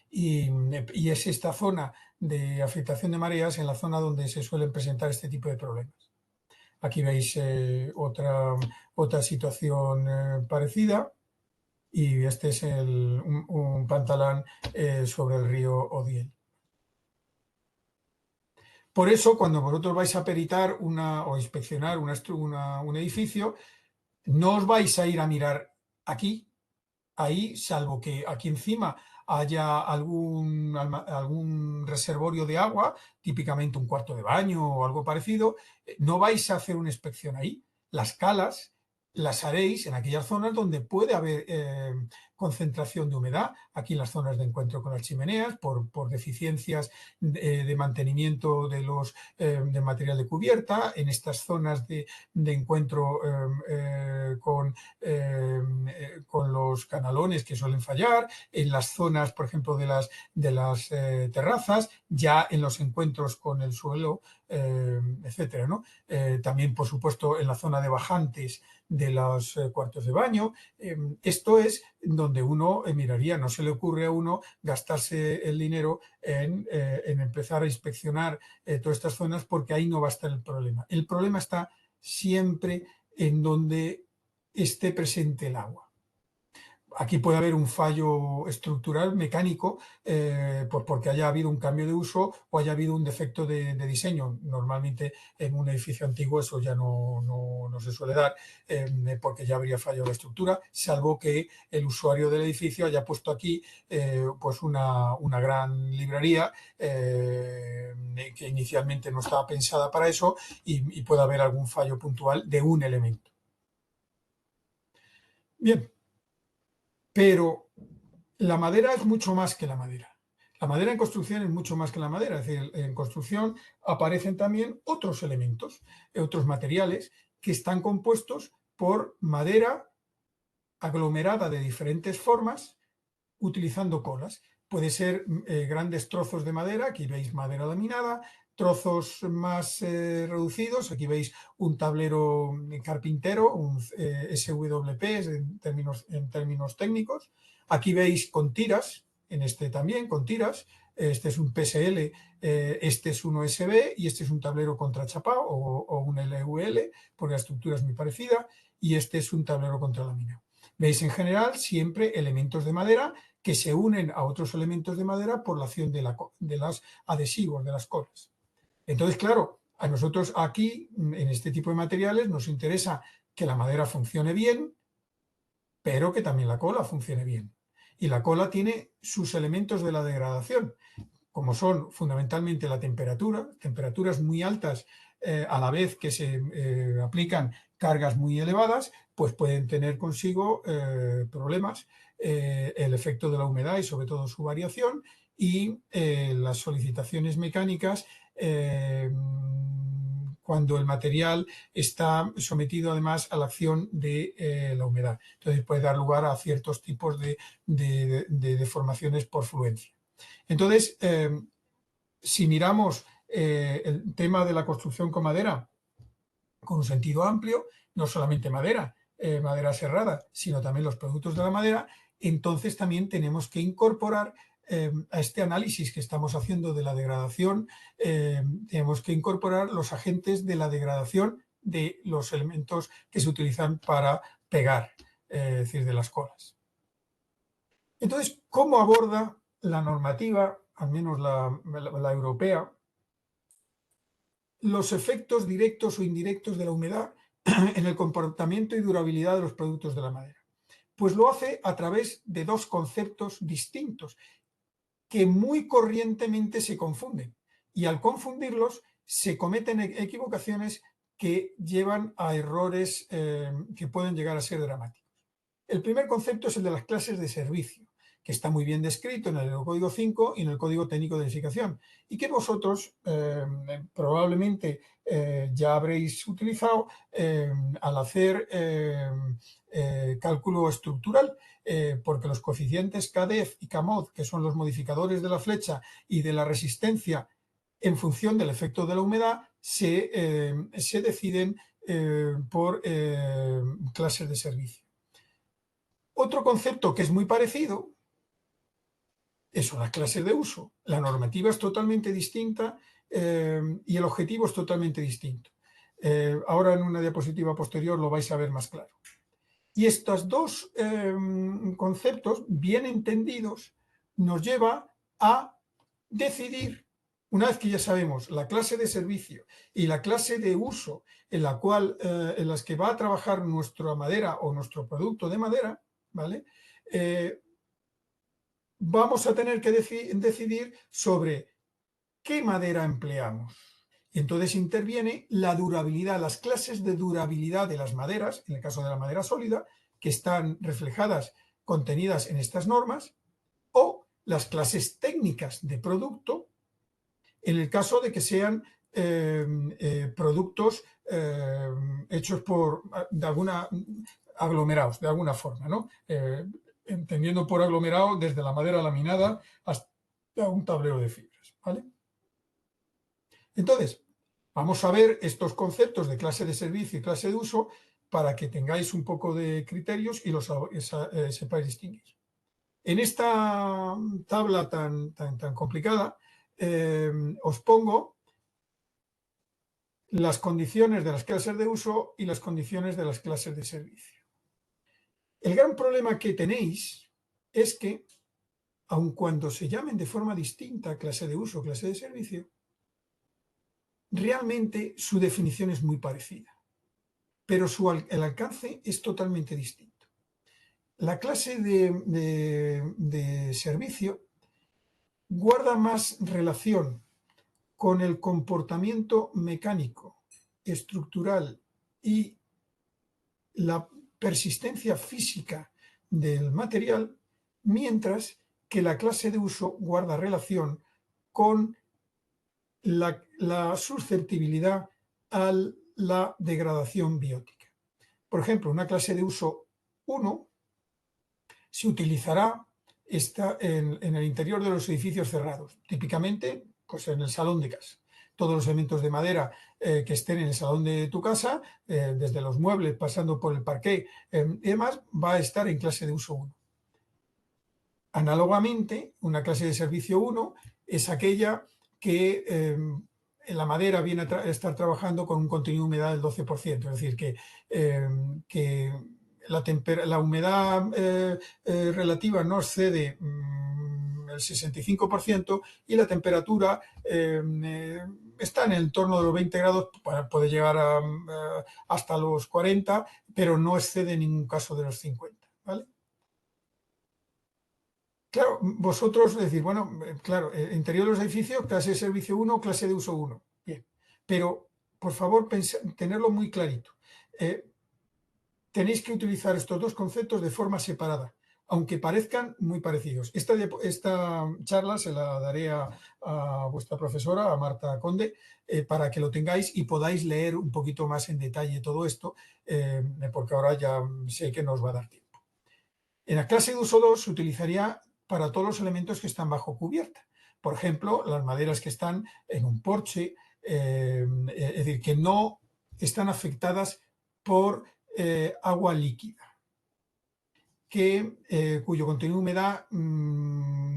y es esta zona de afectación de mareas en la zona donde se suelen presentar este tipo de problemas. Aquí veis otra situación parecida, y este es un pantalán sobre el río Odiel. Por eso, cuando vosotros vais a peritar o inspeccionar un edificio, no os vais a ir a mirar aquí, ahí, salvo que aquí encima haya algún reservorio de agua, típicamente un cuarto de baño o algo parecido. No vais a hacer una inspección ahí. Las calas las haréis en aquellas zonas donde puede haber concentración de humedad, aquí en las zonas de encuentro con las chimeneas, por deficiencias de mantenimiento de material de cubierta, en estas zonas de encuentro con los canalones que suelen fallar, en las zonas, por ejemplo, de las terrazas, ya en los encuentros con el suelo, etcétera, ¿no? También, por supuesto, en la zona de bajantes de los cuartos de baño. Esto es donde uno miraría. No se le ocurre a uno gastarse el dinero en empezar a inspeccionar todas estas zonas, porque ahí no va a estar el problema. El problema está siempre en donde esté presente el agua. Aquí puede haber un fallo estructural, mecánico, pues porque haya habido un cambio de uso o haya habido un defecto de diseño. Normalmente en un edificio antiguo eso ya no se suele dar, porque ya habría fallado la estructura, salvo que el usuario del edificio haya puesto aquí pues una gran librería que inicialmente no estaba pensada para eso, y puede haber algún fallo puntual de un elemento. Bien. Pero la madera es mucho más que la madera. La madera en construcción es mucho más que la madera. Es decir, en construcción aparecen también otros elementos, otros materiales que están compuestos por madera aglomerada de diferentes formas, utilizando colas. Puede ser grandes trozos de madera, aquí veis madera laminada, trozos más reducidos, aquí veis un tablero carpintero, un SWP en términos técnicos. Aquí veis con tiras, en este también con tiras, este es un PSL, este es un OSB y este es un tablero contrachapado o un LVL, porque la estructura es muy parecida, y este es un tablero contralaminado. Veis en general siempre elementos de madera que se unen a otros elementos de madera por la acción de los adhesivos, de las colas. Entonces, claro, a nosotros aquí, en este tipo de materiales, nos interesa que la madera funcione bien, pero que también la cola funcione bien. Y la cola tiene sus elementos de la degradación, como son fundamentalmente la temperatura, temperaturas muy altas a la vez que se aplican cargas muy elevadas, pues pueden tener consigo problemas, el efecto de la humedad y sobre todo su variación, y las solicitaciones mecánicas cuando el material está sometido además a la acción de la humedad. Entonces puede dar lugar a ciertos tipos de deformaciones por fluencia. Entonces, si miramos el tema de la construcción con madera con un sentido amplio, no solamente madera serrada, sino también los productos de la madera, entonces también tenemos que incorporar a este análisis que estamos haciendo de la degradación, tenemos que incorporar los agentes de la degradación de los elementos que se utilizan para pegar, es decir, de las colas. Entonces, ¿cómo aborda la normativa, al menos la europea, los efectos directos o indirectos de la humedad en el comportamiento y durabilidad de los productos de la madera? Pues lo hace a través de dos conceptos distintos que muy corrientemente se confunden, y al confundirlos se cometen equivocaciones que llevan a errores que pueden llegar a ser dramáticos. El primer concepto es el de las clases de servicio, que está muy bien descrito en el Código 5 y en el Código Técnico de Edificación, y que vosotros probablemente ya habréis utilizado al hacer cálculo estructural, porque los coeficientes KDEF y KMOD, que son los modificadores de la flecha y de la resistencia en función del efecto de la humedad, se deciden por clases de servicio. Otro concepto que es muy parecido son las clases de uso. La normativa es totalmente distinta y el objetivo es totalmente distinto. Ahora en una diapositiva posterior lo vais a ver más claro. Y estos dos conceptos, bien entendidos, nos lleva a decidir, una vez que ya sabemos la clase de servicio y la clase de uso en las que va a trabajar nuestra madera o nuestro producto de madera, ¿vale? Vamos a tener que decidir sobre qué madera empleamos. Y entonces interviene la durabilidad, las clases de durabilidad de las maderas, en el caso de la madera sólida, que están reflejadas, contenidas en estas normas, o las clases técnicas de producto, en el caso de que sean productos hechos aglomerados, de alguna forma, ¿no? Entendiendo por aglomerado desde la madera laminada hasta un tablero de fibras, ¿vale? Entonces, vamos a ver estos conceptos de clase de servicio y clase de uso para que tengáis un poco de criterios y los sepáis distinguir. En esta tabla tan complicada os pongo las condiciones de las clases de uso y las condiciones de las clases de servicio. El gran problema que tenéis es que, aun cuando se llamen de forma distinta clase de uso o clase de servicio, realmente su definición es muy parecida, pero el alcance es totalmente distinto. La clase de servicio guarda más relación con el comportamiento mecánico, estructural y la persistencia física del material, mientras que la clase de uso guarda relación con la susceptibilidad a la degradación biótica. Por ejemplo, una clase de uso 1 se utilizará en el interior de los edificios cerrados, típicamente pues en el salón de casa. Todos los elementos de madera que estén en el salón de tu casa, desde los muebles, pasando por el parqué y demás, va a estar en clase de uso 1. Análogamente, una clase de servicio 1 es aquella que en la madera viene a estar trabajando con un contenido de humedad del 12%, es decir, que la humedad relativa no excede el 65% y la temperatura está en el entorno de los 20 grados, puede llegar hasta los 40, pero no excede en ningún caso de los 50, ¿vale? Claro, vosotros decís, bueno, claro, interior de los edificios, clase de servicio 1, clase de uso 1. Bien, pero por favor, tenerlo muy clarito. Tenéis que utilizar estos dos conceptos de forma separada, aunque parezcan muy parecidos. Esta charla se la daré a vuestra profesora, a Marta Conde, para que lo tengáis y podáis leer un poquito más en detalle todo esto, porque ahora ya sé que no os va a dar tiempo. En la clase de uso 2 se utilizaría para todos los elementos que están bajo cubierta. Por ejemplo, las maderas que están en un porche, es decir, que no están afectadas por agua líquida, cuyo contenido de humedad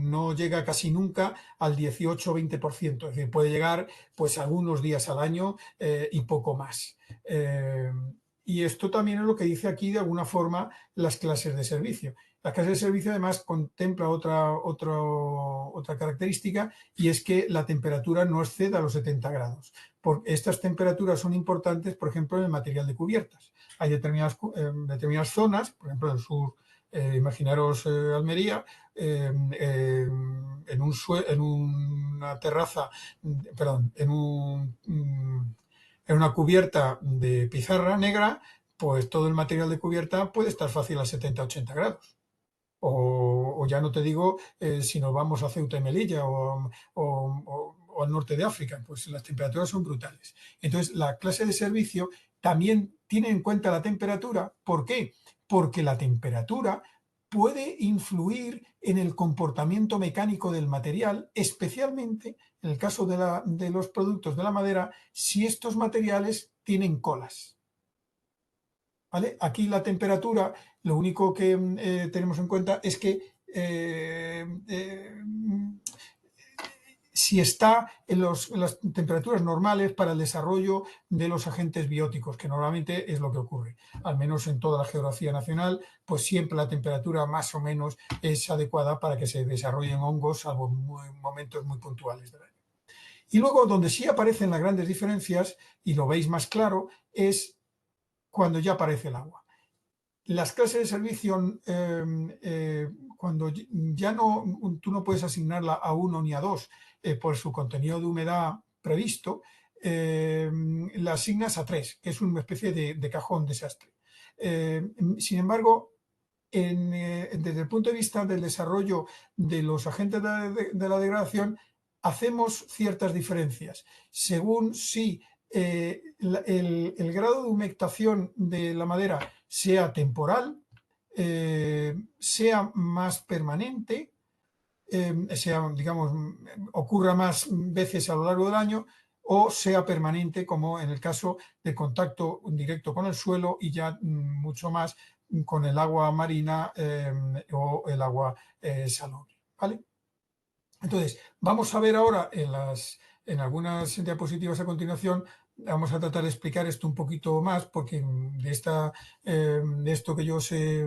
no llega casi nunca al 18 o 20%, es decir, puede llegar pues algunos días al año y poco más. Y esto también es lo que dice aquí de alguna forma las clases de servicio. Las clases de servicio además contempla otra característica, y es que la temperatura no exceda los 70 grados. Estas temperaturas son importantes, por ejemplo, en el material de cubiertas. Hay determinadas zonas, por ejemplo, en el sur, imaginaros Almería, en una terraza, perdón, en una cubierta de pizarra negra, pues todo el material de cubierta puede estar fácil a 70-80 grados. O ya no te digo si nos vamos a Ceuta y Melilla o al norte de África, pues las temperaturas son brutales. Entonces, la clase de servicio también tiene en cuenta la temperatura. ¿Por qué? Porque la temperatura puede influir en el comportamiento mecánico del material, especialmente en el caso de los productos de la madera, si estos materiales tienen colas. ¿Vale? Aquí la temperatura, lo único que tenemos en cuenta es que si está en las temperaturas normales para el desarrollo de los agentes bióticos, que normalmente es lo que ocurre, al menos en toda la geografía nacional, pues siempre la temperatura más o menos es adecuada para que se desarrollen hongos, salvo momentos muy puntuales del año. Y luego, donde sí aparecen las grandes diferencias, y lo veis más claro, es cuando ya aparece el agua. Las clases de servicio, cuando ya tú no puedes asignarla a 1 ni a 2 por su contenido de humedad previsto, la asignas a 3, que es una especie de cajón desastre. Sin embargo, desde el punto de vista del desarrollo de los agentes de la degradación, hacemos ciertas diferencias según si el grado de humectación de la madera sea temporal, sea más permanente, digamos, ocurra más veces a lo largo del año, o sea permanente, como en el caso de contacto directo con el suelo y ya mucho más con el agua marina o el agua salobre. ¿Vale? Entonces, vamos a ver ahora en algunas diapositivas a continuación, vamos a tratar de explicar esto un poquito más, porque de esto que yo os he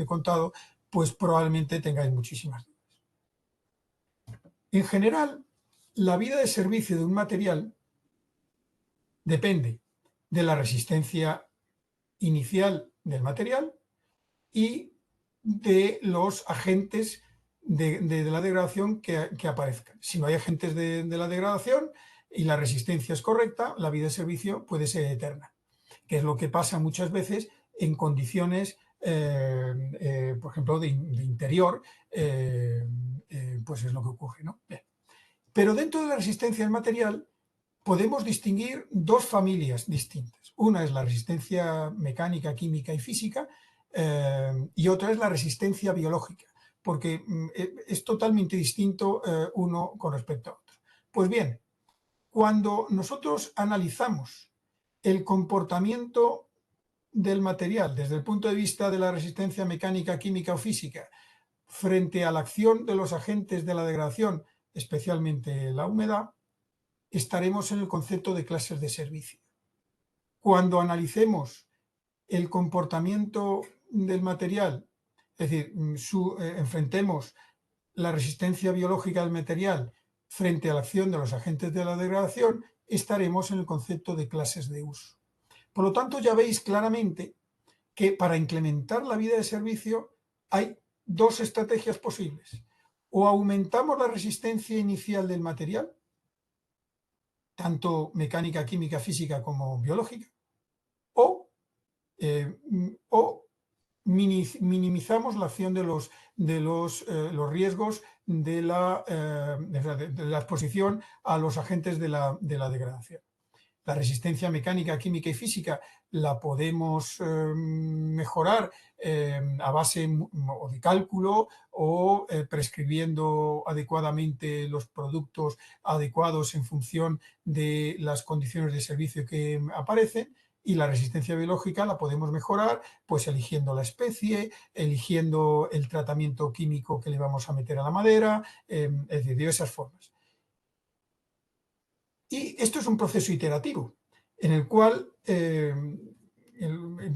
contado, pues probablemente tengáis muchísimas dudas. En general, la vida de servicio de un material depende de la resistencia inicial del material y de los agentes de la degradación que aparezcan. Si no hay agentes de la degradación y la resistencia es correcta, la vida de servicio puede ser eterna, que es lo que pasa muchas veces en condiciones, por ejemplo, de interior, pues es lo que ocurre, ¿no? Bien. Pero dentro de la resistencia del material podemos distinguir dos familias distintas. Una es la resistencia mecánica, química y física, y otra es la resistencia biológica, porque es totalmente distinto uno con respecto a otro. Pues bien, cuando nosotros analizamos el comportamiento del material desde el punto de vista de la resistencia mecánica, química o física frente a la acción de los agentes de la degradación, especialmente la humedad, estaremos en el concepto de clases de servicio. Cuando analicemos el comportamiento del material, es decir, enfrentemos la resistencia biológica del material frente a la acción de los agentes de la degradación, estaremos en el concepto de clases de uso. Por lo tanto, ya veis claramente que para incrementar la vida de servicio hay dos estrategias posibles. O aumentamos la resistencia inicial del material, tanto mecánica, química, física como biológica, o minimizamos la acción de los riesgos de la exposición a los agentes de la degradación. La resistencia mecánica, química y física la podemos mejorar a base o de cálculo o prescribiendo adecuadamente los productos adecuados en función de las condiciones de servicio que aparecen. y la resistencia biológica la podemos mejorar pues eligiendo la especie, eligiendo el tratamiento químico que le vamos a meter a la madera, es decir, de diversas formas. Y esto es un proceso iterativo en el cual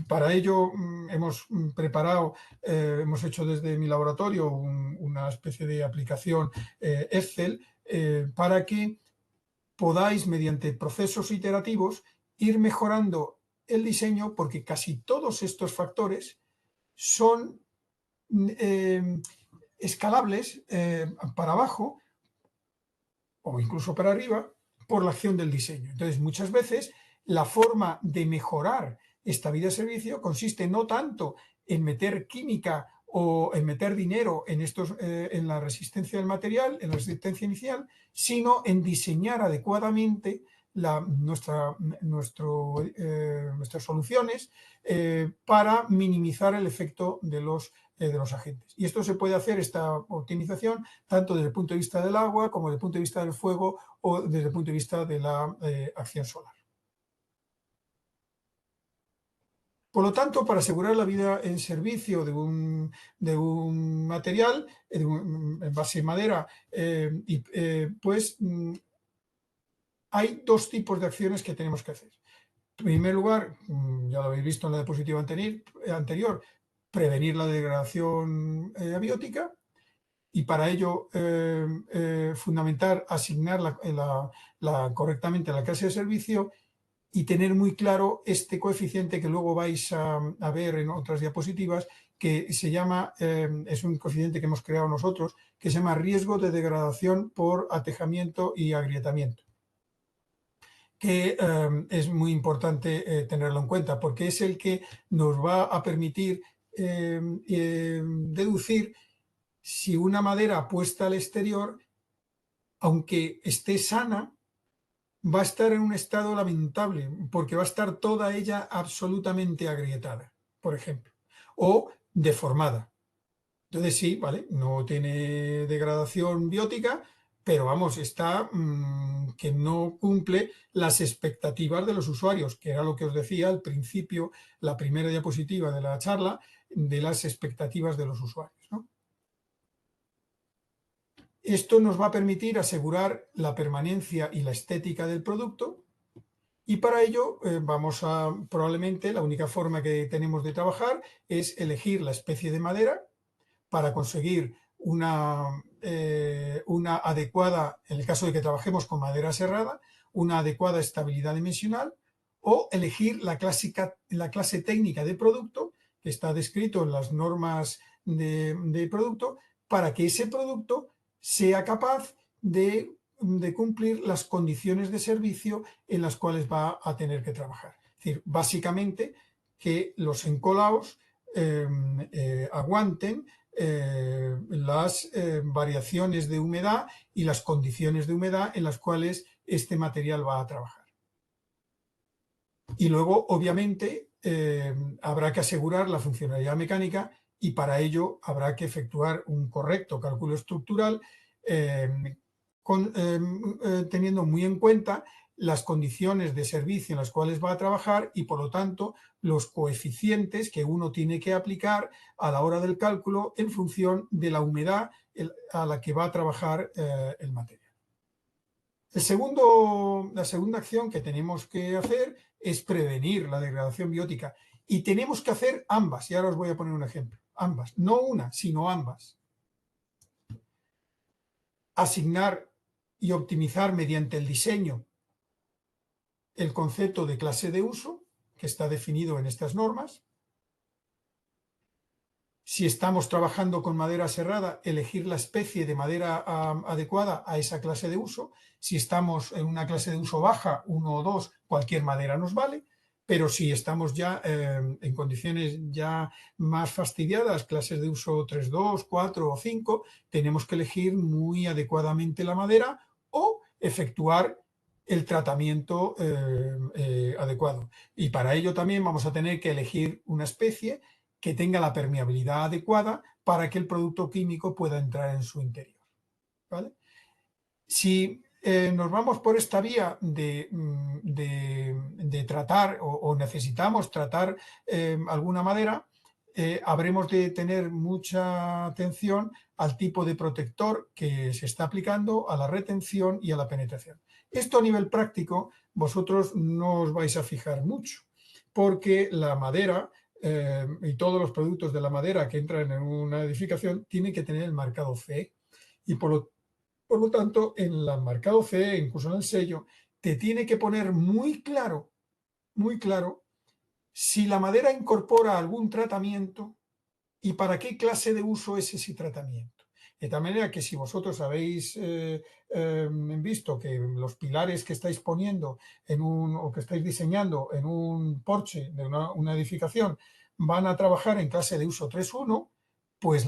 para ello hemos preparado, hemos hecho desde mi laboratorio una especie de aplicación Excel para que podáis, mediante procesos iterativos, ir mejorando el diseño, porque casi todos estos factores son escalables para abajo o incluso para arriba por la acción del diseño. Entonces, muchas veces la forma de mejorar esta vida-servicio consiste no tanto en meter química o en meter dinero en la resistencia del material, en la resistencia inicial, sino en diseñar adecuadamente nuestras soluciones para minimizar el efecto de los agentes. Y esto se puede hacer, esta optimización, tanto desde el punto de vista del agua como desde el punto de vista del fuego o desde el punto de vista de la acción solar. Por lo tanto, para asegurar la vida en servicio de un material en base de madera, pues hay dos tipos de acciones que tenemos que hacer. En primer lugar, ya lo habéis visto en la diapositiva anterior, prevenir la degradación abiótica, y para ello fundamental asignar correctamente la clase de servicio y tener muy claro este coeficiente que luego vais a ver en otras diapositivas, que se llama, es un coeficiente que hemos creado nosotros, que se llama riesgo de degradación por atejamiento y agrietamiento, que es muy importante tenerlo en cuenta, porque es el que nos va a permitir deducir si una madera puesta al exterior, aunque esté sana, va a estar en un estado lamentable, porque va a estar toda ella absolutamente agrietada, por ejemplo, o deformada. Entonces sí, ¿vale? No tiene degradación biótica, pero vamos, está que no cumple las expectativas de los usuarios, que era lo que os decía al principio, la primera diapositiva de la charla, de las expectativas de los usuarios, ¿no? Esto nos va a permitir asegurar la permanencia y la estética del producto, y para ello probablemente la única forma que tenemos de trabajar es elegir la especie de madera para conseguir una adecuada, en el caso de que trabajemos con madera serrada, una adecuada estabilidad dimensional, o elegir la clase técnica de producto que está descrito en las normas de producto, para que ese producto sea capaz de cumplir las condiciones de servicio en las cuales va a tener que trabajar. Es decir, básicamente que los encolados aguanten las variaciones de humedad y las condiciones de humedad en las cuales este material va a trabajar. Y luego, obviamente, habrá que asegurar la funcionalidad mecánica, y para ello habrá que efectuar un correcto cálculo estructural teniendo muy en cuenta las condiciones de servicio en las cuales va a trabajar y, por lo tanto, los coeficientes que uno tiene que aplicar a la hora del cálculo en función de la humedad a la que va a trabajar el material. La segunda acción que tenemos que hacer es prevenir la degradación biótica, y tenemos que hacer ambas, y ahora os voy a poner un ejemplo. Ambas, no una, sino ambas. Asignar y optimizar mediante el diseño el concepto de clase de uso, que está definido en estas normas. Si estamos trabajando con madera serrada, elegir la especie de madera adecuada a esa clase de uso. Si estamos en una clase de uso baja, 1 o 2, cualquier madera nos vale. Pero si estamos ya en condiciones ya más fastidiadas, clases de uso 3.2, 4 o 5, tenemos que elegir muy adecuadamente la madera o efectuar el tratamiento adecuado. Y para ello también vamos a tener que elegir una especie que tenga la permeabilidad adecuada para que el producto químico pueda entrar en su interior, ¿vale? Si nos vamos por esta vía de tratar o necesitamos tratar alguna madera, habremos de tener mucha atención al tipo de protector que se está aplicando, a la retención y a la penetración. Esto a nivel práctico vosotros no os vais a fijar mucho, porque la madera y todos los productos de la madera que entran en una edificación tienen que tener el marcado CE. Y por lo tanto, en el marcado CE, incluso en el sello, te tiene que poner muy claro, si la madera incorpora algún tratamiento y para qué clase de uso es ese tratamiento. De tal manera que si vosotros habéis visto que los pilares que estáis poniendo o que estáis diseñando en un porche de una edificación van a trabajar en clase de uso 3.1, pues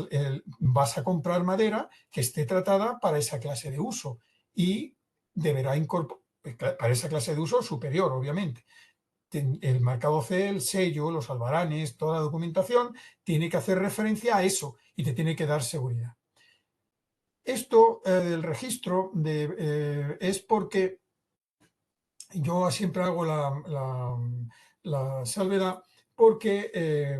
vas a comprar madera que esté tratada para esa clase de uso y deberá incorporar, para esa clase de uso superior, obviamente. El marcado CE, el sello, los albaranes, toda la documentación tiene que hacer referencia a eso y te tiene que dar seguridad. Esto del registro es porque yo siempre hago la salvedad, porque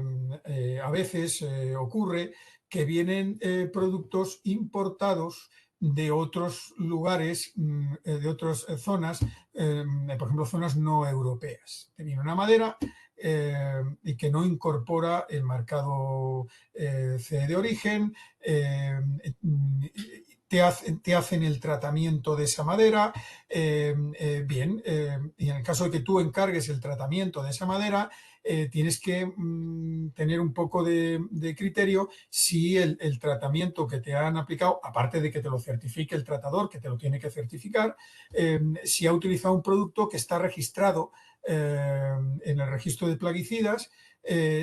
a veces ocurre que vienen productos importados de otros lugares, de otras zonas, por ejemplo, zonas no europeas. Te viene una madera y que no incorpora el marcado CE de origen, te hacen el tratamiento de esa madera, bien, y en el caso de que tú encargues el tratamiento de esa madera, tienes que tener un poco de criterio si el tratamiento que te han aplicado, aparte de que te lo certifique el tratador, que te lo tiene que certificar, si ha utilizado un producto que está registrado en el registro de plaguicidas,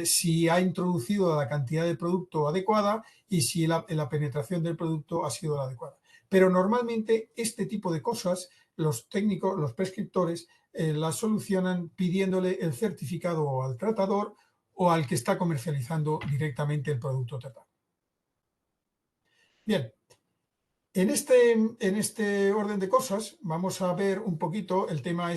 si ha introducido la cantidad de producto adecuada y si la penetración del producto ha sido la adecuada. Pero normalmente este tipo de cosas los técnicos, los prescriptores, las solucionan pidiéndole el certificado al tratador o al que está comercializando directamente el producto tratado. Bien, en este orden de cosas vamos a ver un poquito el tema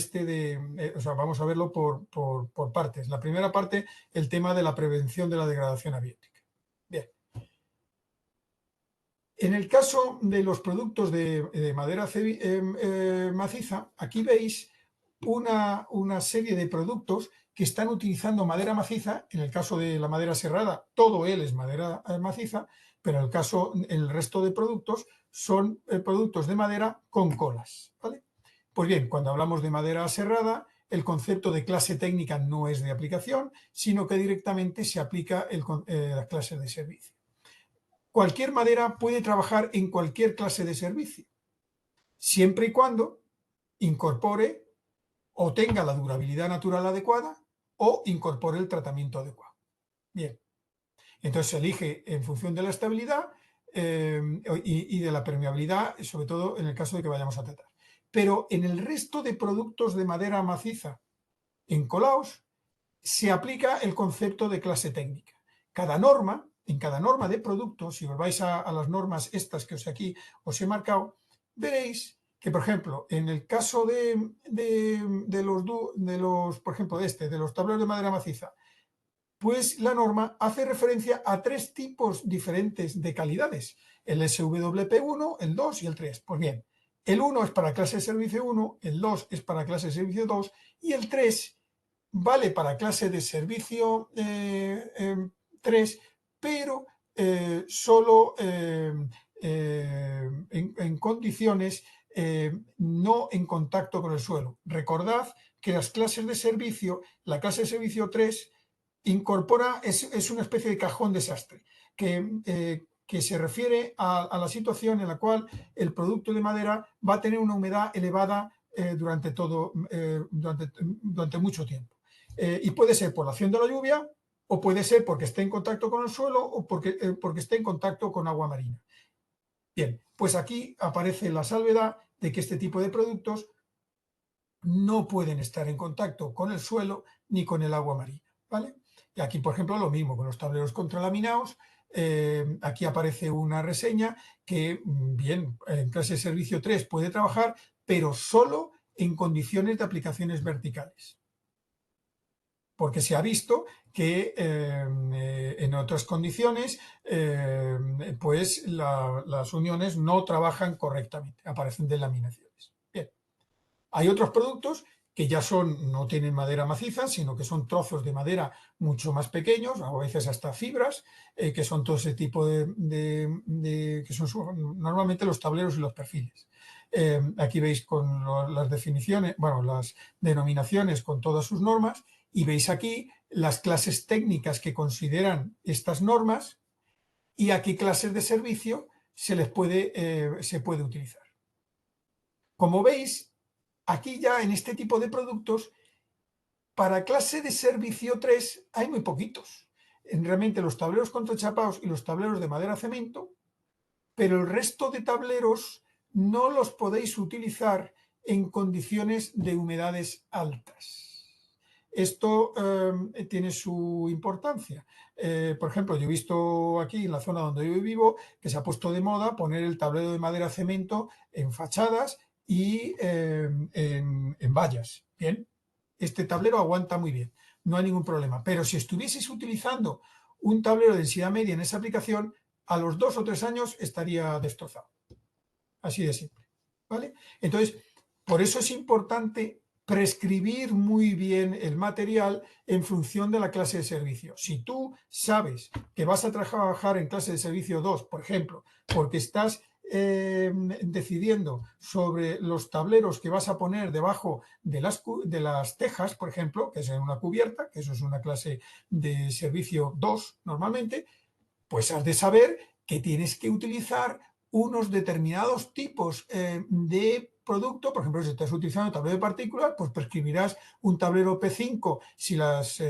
vamos a verlo por partes. La primera parte, el tema de la prevención de la degradación abiótica. Bien. En el caso de los productos de madera maciza, aquí veis una serie de productos que están utilizando madera maciza. En el caso de la madera serrada, todo él es madera maciza, pero en el resto de productos son productos de madera con colas, ¿vale? Pues bien, cuando hablamos de madera serrada, el concepto de clase técnica no es de aplicación, sino que directamente se aplica las clases de servicio. Cualquier madera puede trabajar en cualquier clase de servicio, siempre y cuando incorpore o tenga la durabilidad natural adecuada o incorpore el tratamiento adecuado. Bien, entonces se elige en función de la estabilidad y de la permeabilidad, sobre todo en el caso de que vayamos a tratar. Pero en el resto de productos de madera maciza encolados se aplica el concepto de clase técnica. En cada norma de producto, si os vais a las normas estas que aquí os he marcado, veréis que, por ejemplo, en el caso de los tableros de madera maciza, pues la norma hace referencia a 3 tipos diferentes de calidades: el SWP1, el 2 y el 3. Pues bien, el 1 es para clase de servicio 1, el 2 es para clase de servicio 2 y el 3 vale para clase de servicio 3, pero solo en condiciones no en contacto con el suelo. Recordad que las clases de servicio, la clase de servicio 3 es una especie de cajón desastre que se refiere a la situación en la cual el producto de madera va a tener una humedad elevada durante mucho tiempo. Y puede ser por la acción de la lluvia, o puede ser porque esté en contacto con el suelo, o porque esté en contacto con agua marina. Bien, pues aquí aparece la salvedad de que este tipo de productos no pueden estar en contacto con el suelo ni con el agua marina, ¿vale? Y aquí, por ejemplo, lo mismo con los tableros contralaminados. Aquí aparece una reseña que, bien, en clase de servicio 3 puede trabajar, pero solo en condiciones de aplicaciones verticales. Porque se ha visto que en otras condiciones pues las uniones no trabajan correctamente, aparecen delaminaciones. Bien. Hay otros productos que ya no tienen madera maciza, sino que son trozos de madera mucho más pequeños, a veces hasta fibras, que son todo ese tipo que son normalmente los tableros y los perfiles. Aquí veis con las definiciones, bueno, las denominaciones con todas sus normas, y veis aquí las clases técnicas que consideran estas normas y a qué clases de servicio se puede utilizar. Como veis, aquí ya en este tipo de productos, para clase de servicio 3 hay muy poquitos. Realmente los tableros contrachapados y los tableros de madera cemento, pero el resto de tableros no los podéis utilizar en condiciones de humedades altas. Esto tiene su importancia. Por ejemplo, yo he visto aquí en la zona donde yo vivo que se ha puesto de moda poner el tablero de madera cemento en fachadas y en vallas. Bien, este tablero aguanta muy bien, no hay ningún problema. Pero si estuvieses utilizando un tablero de densidad media en esa aplicación, a los 2 o 3 años estaría destrozado. Así de simple. ¿Vale? Entonces, por eso es importante prescribir muy bien el material en función de la clase de servicio. Si tú sabes que vas a trabajar en clase de servicio 2, por ejemplo, porque estás decidiendo sobre los tableros que vas a poner debajo de las tejas, por ejemplo, que es en una cubierta, que eso es una clase de servicio 2 normalmente, pues has de saber que tienes que utilizar unos determinados tipos de producto. Por ejemplo, si estás utilizando tablero de partículas, pues prescribirás un tablero P5 si las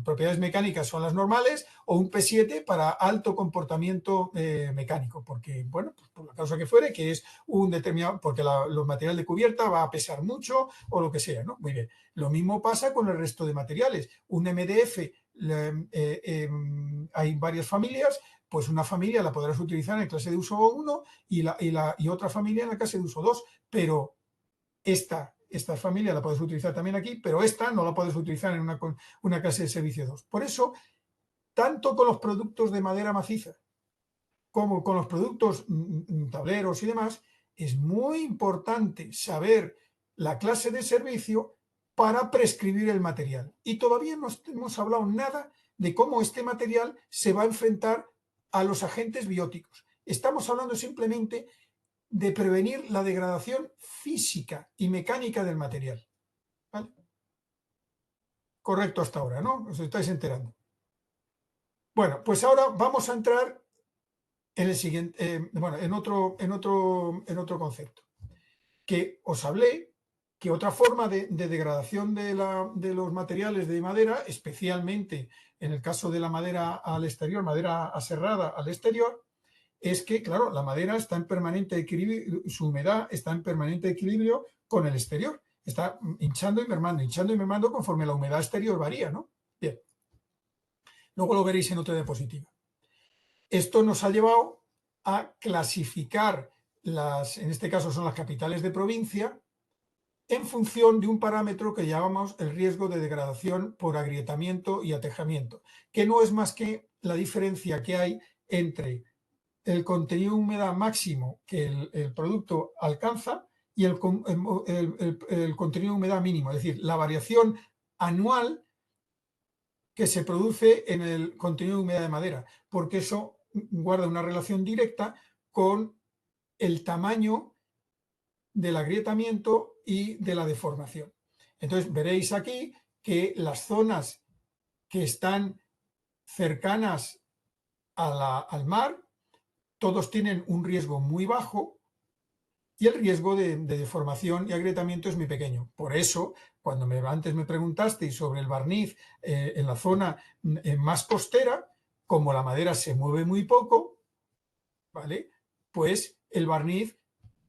propiedades mecánicas son las normales, o un P7 para alto comportamiento mecánico, porque, bueno, pues por la causa que fuere, que es un determinado, porque los materiales de cubierta va a pesar mucho o lo que sea, ¿no? Muy bien. Lo mismo pasa con el resto de materiales. Un MDF, hay varias familias, pues una familia la podrás utilizar en clase de uso 1 y otra familia en la clase de uso 2, pero esta familia la puedes utilizar también aquí, pero esta no la puedes utilizar en una clase de servicio 2. Por eso, tanto con los productos de madera maciza como con los productos tableros y demás, es muy importante saber la clase de servicio para prescribir el material. Y todavía no hemos hablado nada de cómo este material se va a enfrentar a los agentes bióticos. Estamos hablando simplemente de prevenir la degradación física y mecánica del material. ¿Vale? Correcto hasta ahora, ¿no? Os estáis enterando. Bueno, pues ahora vamos a entrar en el siguiente, bueno, en otro concepto. Que os hablé que otra forma de degradación de los materiales de madera, especialmente en el caso de la madera al exterior, madera aserrada al exterior, es que, claro, la madera está en permanente equilibrio, su humedad está en permanente equilibrio con el exterior. Está hinchando y mermando conforme la humedad exterior varía, ¿no? Bien. Luego lo veréis en otra diapositiva. Esto nos ha llevado a clasificar en este caso son las capitales de provincia, en función de un parámetro que llamamos el riesgo de degradación por agrietamiento y atejamiento, que no es más que la diferencia que hay entre el contenido de humedad máximo que el producto alcanza y el contenido de humedad mínimo, es decir, la variación anual que se produce en el contenido de humedad de madera, porque eso guarda una relación directa con el tamaño del agrietamiento y de la deformación. Entonces veréis aquí que las zonas que están cercanas al mar, todos tienen un riesgo muy bajo y el riesgo de deformación y agrietamiento es muy pequeño. Por eso, cuando antes me preguntasteis sobre el barniz en la zona más costera, como la madera se mueve muy poco, ¿vale? Pues el barniz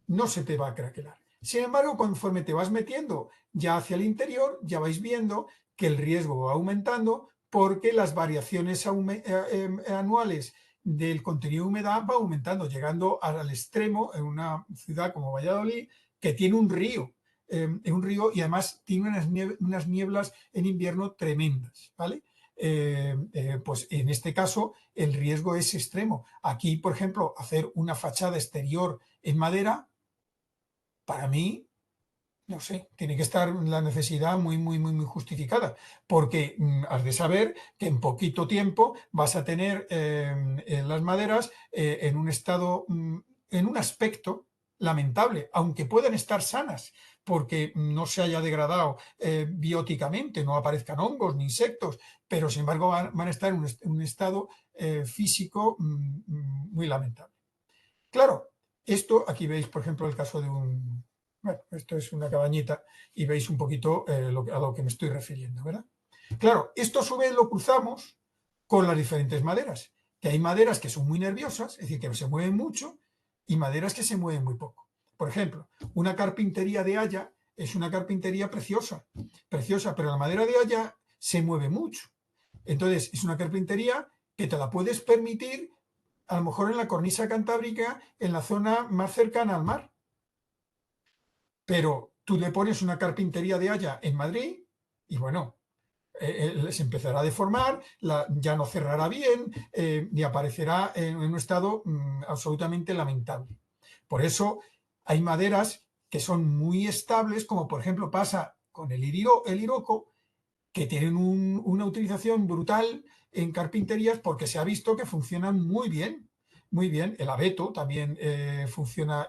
no se te va a craquelar. Sin embargo, conforme te vas metiendo ya hacia el interior, ya vais viendo que el riesgo va aumentando porque las variaciones anuales del contenido de humedad va aumentando, llegando al extremo en una ciudad como Valladolid, que tiene un río y además tiene unas nieblas en invierno tremendas, ¿vale? Pues en este caso el riesgo es extremo. Aquí, por ejemplo, hacer una fachada exterior en madera, para mí, no sé, tiene que estar la necesidad muy justificada, porque has de saber que en poquito tiempo vas a tener las maderas en un estado, en un aspecto lamentable, aunque puedan estar sanas, porque no se haya degradado bióticamente, no aparezcan hongos ni insectos, pero sin embargo van a estar en un estado físico muy lamentable. Claro, esto aquí veis, por ejemplo, el caso de un... Bueno, esto es una cabañita y veis un poquito a lo que me estoy refiriendo, ¿verdad? Claro, esto a su vez lo cruzamos con las diferentes maderas, que hay maderas que son muy nerviosas, es decir, que se mueven mucho, y maderas que se mueven muy poco. Por ejemplo, una carpintería de haya es una carpintería preciosa, pero la madera de haya se mueve mucho. Entonces, es una carpintería que te la puedes permitir a lo mejor en la cornisa cantábrica, en la zona más cercana al mar. Pero tú le pones una carpintería de haya en Madrid y bueno, se empezará a deformar, ya no cerrará bien y aparecerá en un estado absolutamente lamentable. Por eso hay maderas que son muy estables, como por ejemplo pasa con el iroco, que tienen una utilización brutal en carpinterías porque se ha visto que funcionan muy bien. Muy bien, el abeto también funciona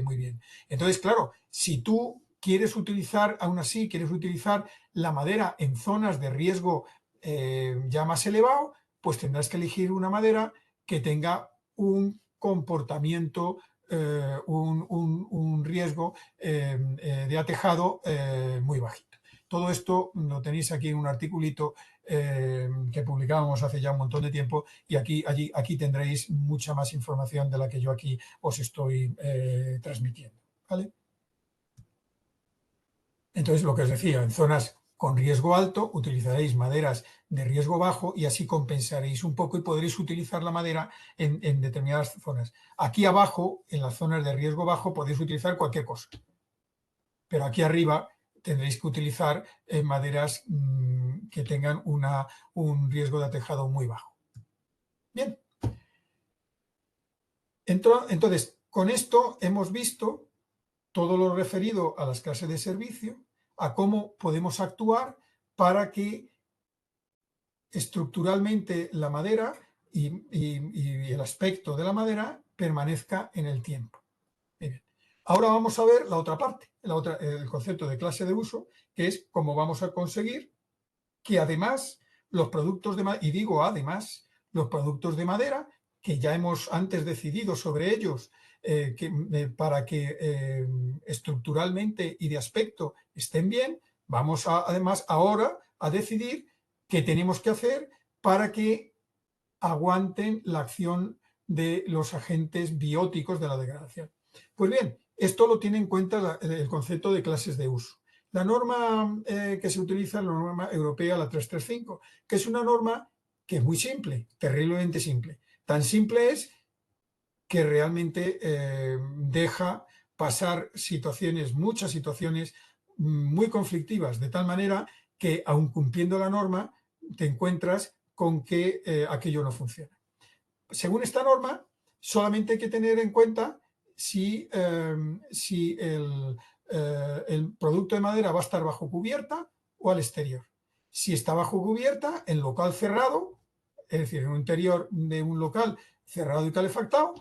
muy bien. Entonces, claro, si tú quieres utilizar, aún así, quieres utilizar la madera en zonas de riesgo ya más elevado, pues tendrás que elegir una madera que tenga un comportamiento, un riesgo de atejado muy bajito. Todo esto lo tenéis aquí en un articulito que publicábamos hace ya un montón de tiempo y aquí tendréis mucha más información de la que yo aquí os estoy transmitiendo, ¿vale? Entonces, lo que os decía, en zonas con riesgo alto utilizaréis maderas de riesgo bajo y así compensaréis un poco y podréis utilizar la madera en determinadas zonas. Aquí abajo, en las zonas de riesgo bajo, podéis utilizar cualquier cosa. Pero aquí arriba tendréis que utilizar maderas que tengan un riesgo de atejado muy bajo. Bien. Entonces, con esto hemos visto todo lo referido a las clases de servicio, a cómo podemos actuar para que estructuralmente la madera y el aspecto de la madera permanezca en el tiempo. Bien. Ahora vamos a ver la otra parte, el concepto de clase de uso, que es cómo vamos a conseguir que además los productos de madera, y digo además, los productos de madera, que ya hemos antes decidido sobre ellos para que estructuralmente y de aspecto estén bien, vamos además ahora a decidir qué tenemos que hacer para que aguanten la acción de los agentes bióticos de la degradación. Pues bien, esto lo tiene en cuenta el concepto de clases de uso. La norma que se utiliza es la norma europea, la 335, que es una norma que es muy simple, terriblemente simple. Tan simple es que realmente deja pasar muchas situaciones muy conflictivas, de tal manera que, aun cumpliendo la norma, te encuentras con que aquello no funciona. Según esta norma, solamente hay que tener en cuenta si el producto de madera va a estar bajo cubierta o al exterior. Si está bajo cubierta, en local cerrado, es decir, en un interior de un local cerrado y calefactado,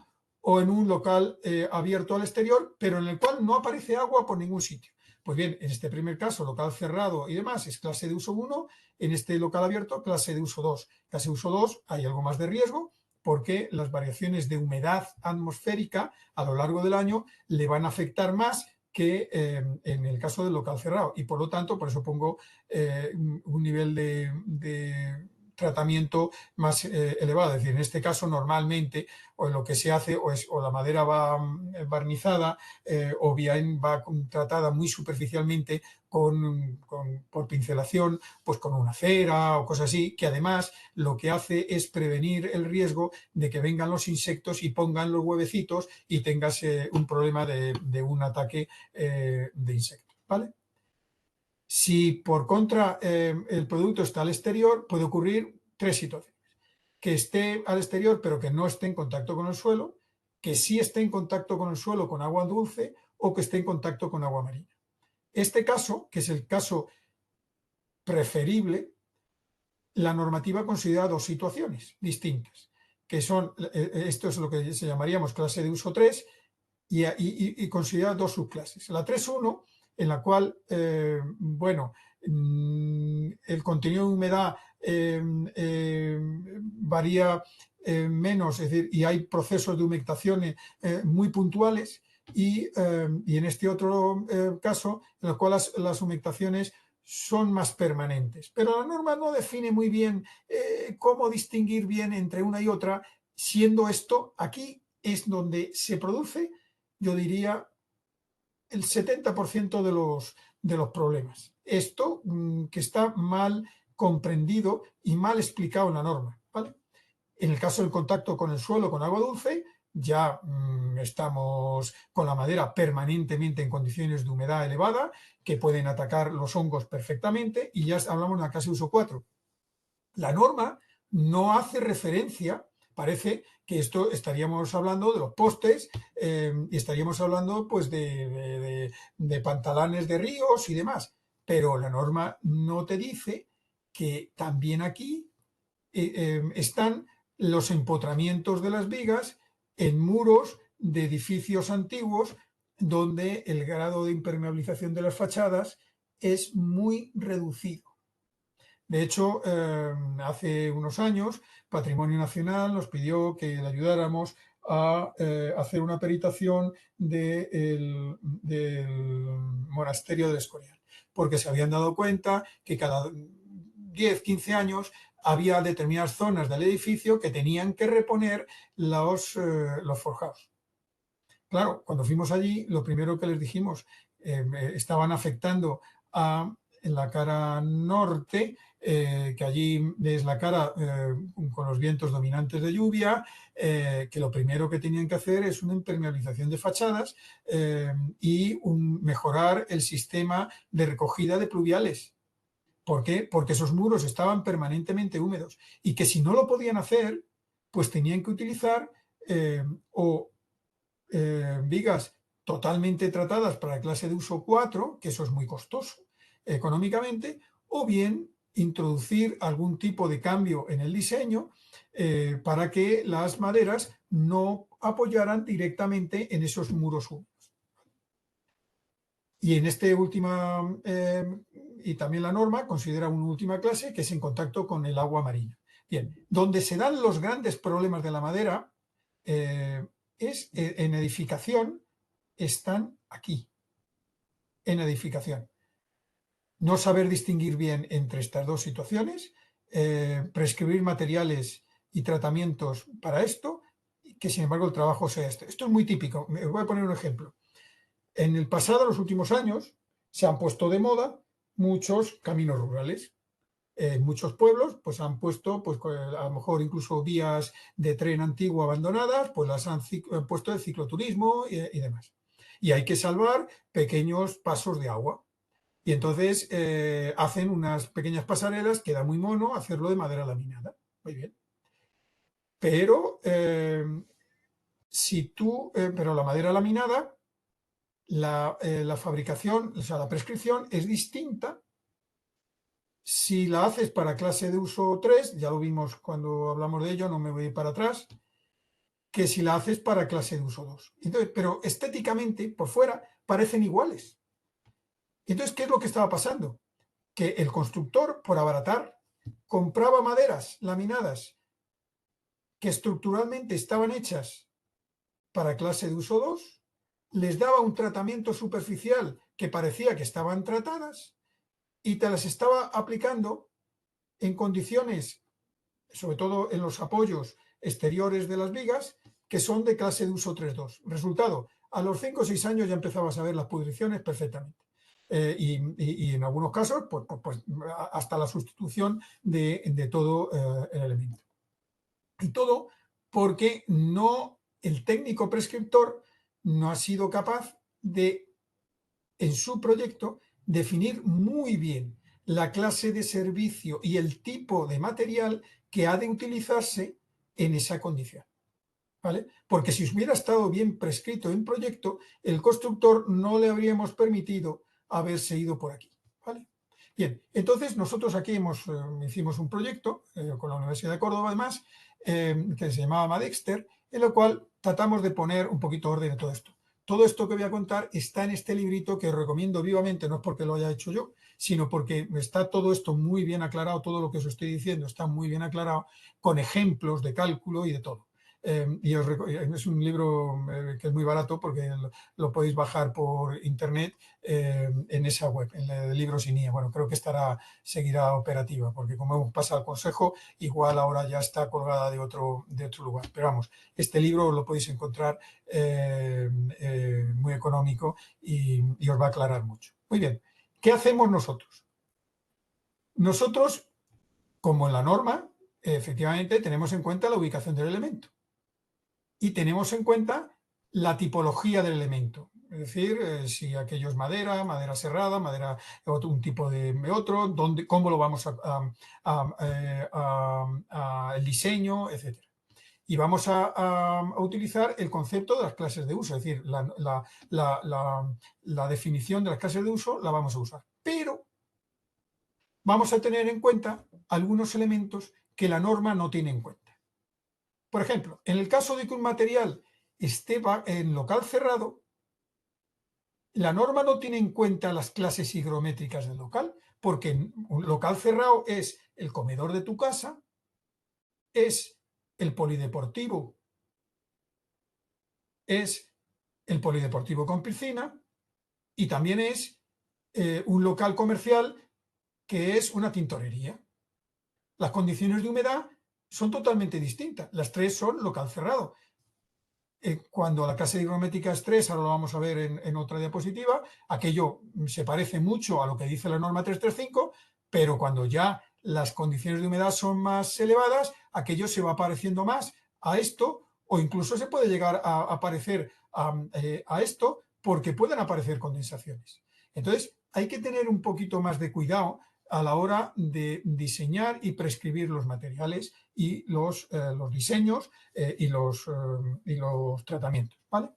o en un local abierto al exterior, pero en el cual no aparece agua por ningún sitio. Pues bien, en este primer caso, local cerrado y demás, es clase de uso 1, en este local abierto, clase de uso 2. Clase de uso 2 hay algo más de riesgo, porque las variaciones de humedad atmosférica a lo largo del año le van a afectar más que en el caso del local cerrado. Y por lo tanto, por eso pongo un nivel de tratamiento más elevado. Es decir, en este caso normalmente o lo que se hace o la madera va barnizada o bien va tratada muy superficialmente por pincelación, pues con una cera o cosas así, que además lo que hace es prevenir el riesgo de que vengan los insectos y pongan los huevecitos y tengas un problema de un ataque de insectos, ¿vale? Si por contra el producto está al exterior, puede ocurrir tres situaciones. Que esté al exterior pero que no esté en contacto con el suelo, que sí esté en contacto con el suelo con agua dulce o que esté en contacto con agua marina. Este caso, que es el caso preferible, la normativa considera dos situaciones distintas, que son, esto es lo que se llamaríamos clase de uso 3 y considera dos subclases. La 3.1, en la cual, bueno, el contenido de humedad varía menos, es decir, y hay procesos de humectación muy puntuales y en este otro caso, en el cual las humectaciones son más permanentes. Pero la norma no define muy bien cómo distinguir bien entre una y otra, siendo esto aquí es donde se produce, yo diría, el 70% de los problemas. Esto que está mal comprendido y mal explicado en la norma, ¿vale? En el caso del contacto con el suelo con agua dulce, ya estamos con la madera permanentemente en condiciones de humedad elevada, que pueden atacar los hongos perfectamente, y ya hablamos de la clase de uso 4. La norma no hace referencia, parece que esto estaríamos hablando de los postes y estaríamos hablando pues de pantalanes de ríos y demás, pero la norma no te dice que también aquí están los empotramientos de las vigas en muros de edificios antiguos donde el grado de impermeabilización de las fachadas es muy reducido. De hecho, hace unos años, Patrimonio Nacional nos pidió que le ayudáramos a hacer una peritación del monasterio del Escorial, porque se habían dado cuenta que cada 10, 15 años había determinadas zonas del edificio que tenían que reponer los forjados. Claro, cuando fuimos allí, lo primero que les dijimos, estaban afectando en la cara norte, que allí es la cara con los vientos dominantes de lluvia, que lo primero que tenían que hacer es una impermeabilización de fachadas y mejorar el sistema de recogida de pluviales. ¿Por qué? Porque esos muros estaban permanentemente húmedos y que si no lo podían hacer, pues tenían que utilizar vigas totalmente tratadas para la clase de uso 4, que eso es muy costoso económicamente, o bien introducir algún tipo de cambio en el diseño para que las maderas no apoyaran directamente en esos muros húmedos. Y en este última, y también la norma considera una última clase que es en contacto con el agua marina. Bien, donde se dan los grandes problemas de la madera es en edificación, están aquí, en edificación. No saber distinguir bien entre estas dos situaciones, prescribir materiales y tratamientos para esto, que sin embargo el trabajo sea este. Esto es muy típico. Me voy a poner un ejemplo. En el pasado, en los últimos años, se han puesto de moda muchos caminos rurales. En muchos pueblos pues han puesto, pues a lo mejor incluso vías de tren antiguo abandonadas, pues las han puesto de cicloturismo y demás. Y hay que salvar pequeños pasos de agua. Y entonces hacen unas pequeñas pasarelas, queda muy mono hacerlo de madera laminada. Muy bien. Pero pero la madera laminada, la fabricación, o sea, la prescripción es distinta. Si la haces para clase de uso 3, ya lo vimos cuando hablamos de ello, no me voy a ir para atrás, que si la haces para clase de uso 2. Entonces, pero estéticamente, por fuera, parecen iguales. Entonces, ¿qué es lo que estaba pasando? Que el constructor, por abaratar, compraba maderas laminadas que estructuralmente estaban hechas para clase de uso 2, les daba un tratamiento superficial que parecía que estaban tratadas y te las estaba aplicando en condiciones sobre todo en los apoyos exteriores de las vigas, que son de clase de uso 3.2. Resultado, a los 5 o 6 años ya empezabas a ver las pudriciones perfectamente. Y en algunos casos, pues hasta la sustitución de todo el elemento. Y todo porque el técnico prescriptor no ha sido capaz de, en su proyecto, definir muy bien la clase de servicio y el tipo de material que ha de utilizarse en esa condición. ¿Vale? Porque si hubiera estado bien prescrito en proyecto, el constructor no le habríamos permitido haberse ido por aquí. ¿Vale? Bien, entonces nosotros aquí hicimos un proyecto con la Universidad de Córdoba, además, que se llamaba Madexter, en lo cual tratamos de poner un poquito orden en todo esto. Todo esto que voy a contar está en este librito que os recomiendo vivamente, no es porque lo haya hecho yo, sino porque está todo esto muy bien aclarado, todo lo que os estoy diciendo está muy bien aclarado, con ejemplos de cálculo y de todo. Y es un libro que es muy barato porque lo podéis bajar por internet en esa web, en la de Libros INIA. Bueno, creo que seguirá operativa porque como hemos pasado al consejo, igual ahora ya está colgada de otro lugar. Pero vamos, este libro lo podéis encontrar muy económico y os va a aclarar mucho. Muy bien, ¿qué hacemos nosotros? Nosotros, como en la norma, efectivamente tenemos en cuenta la ubicación del elemento. Y tenemos en cuenta la tipología del elemento, es decir, si aquello es madera serrada, madera, un tipo de otro, cómo lo vamos el diseño, etc. Y vamos a utilizar el concepto de las clases de uso, es decir, la definición de las clases de uso la vamos a usar. Pero vamos a tener en cuenta algunos elementos que la norma no tiene en cuenta. Por ejemplo, en el caso de que un material esté en local cerrado, la norma no tiene en cuenta las clases higrométricas del local, porque un local cerrado es el comedor de tu casa, es el polideportivo, es el polideportivo con piscina y también es un local comercial que es una tintorería. Las condiciones de humedad son totalmente distintas. Las tres son local cerrado. Cuando la clase higrométrica es 3, ahora lo vamos a ver en otra diapositiva, aquello se parece mucho a lo que dice la norma 335, pero cuando ya las condiciones de humedad son más elevadas, aquello se va pareciendo más a esto, o incluso se puede llegar a parecer a esto, porque pueden aparecer condensaciones. Entonces, hay que tener un poquito más de cuidado a la hora de diseñar y prescribir los materiales y los diseños y los tratamientos, ¿vale?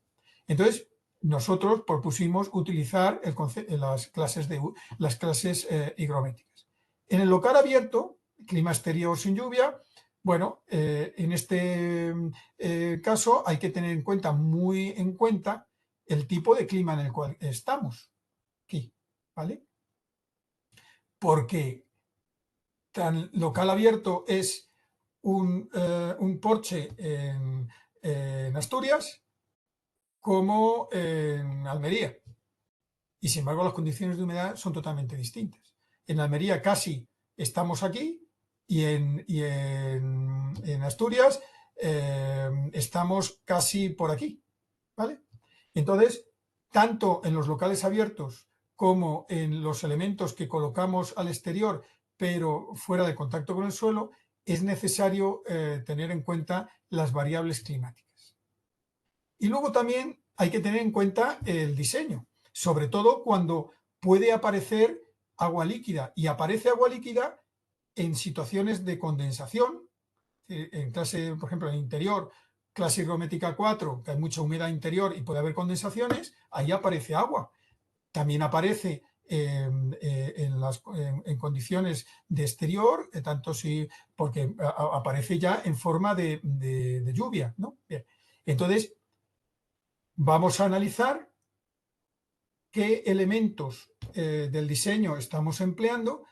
Entonces, nosotros propusimos utilizar las clases higrométricas. En el local abierto, clima exterior sin lluvia, bueno, en este caso hay que tener muy en cuenta el tipo de clima en el cual estamos aquí, ¿vale? Porque tan local abierto es un porche en Asturias como en Almería. Y sin embargo las condiciones de humedad son totalmente distintas. En Almería casi estamos aquí y en Asturias estamos casi por aquí, ¿vale? Entonces, tanto en los locales abiertos como en los elementos que colocamos al exterior pero fuera de contacto con el suelo, es necesario tener en cuenta las variables climáticas. Y luego también hay que tener en cuenta el diseño, sobre todo cuando puede aparecer agua líquida, y aparece agua líquida en situaciones de condensación, en clase, por ejemplo, en el interior, clase higrométrica 4, que hay mucha humedad interior y puede haber condensaciones, ahí aparece agua. También aparece en condiciones de exterior, porque aparece ya en forma de lluvia, ¿no? Bien. Entonces, vamos a analizar qué elementos del diseño estamos empleando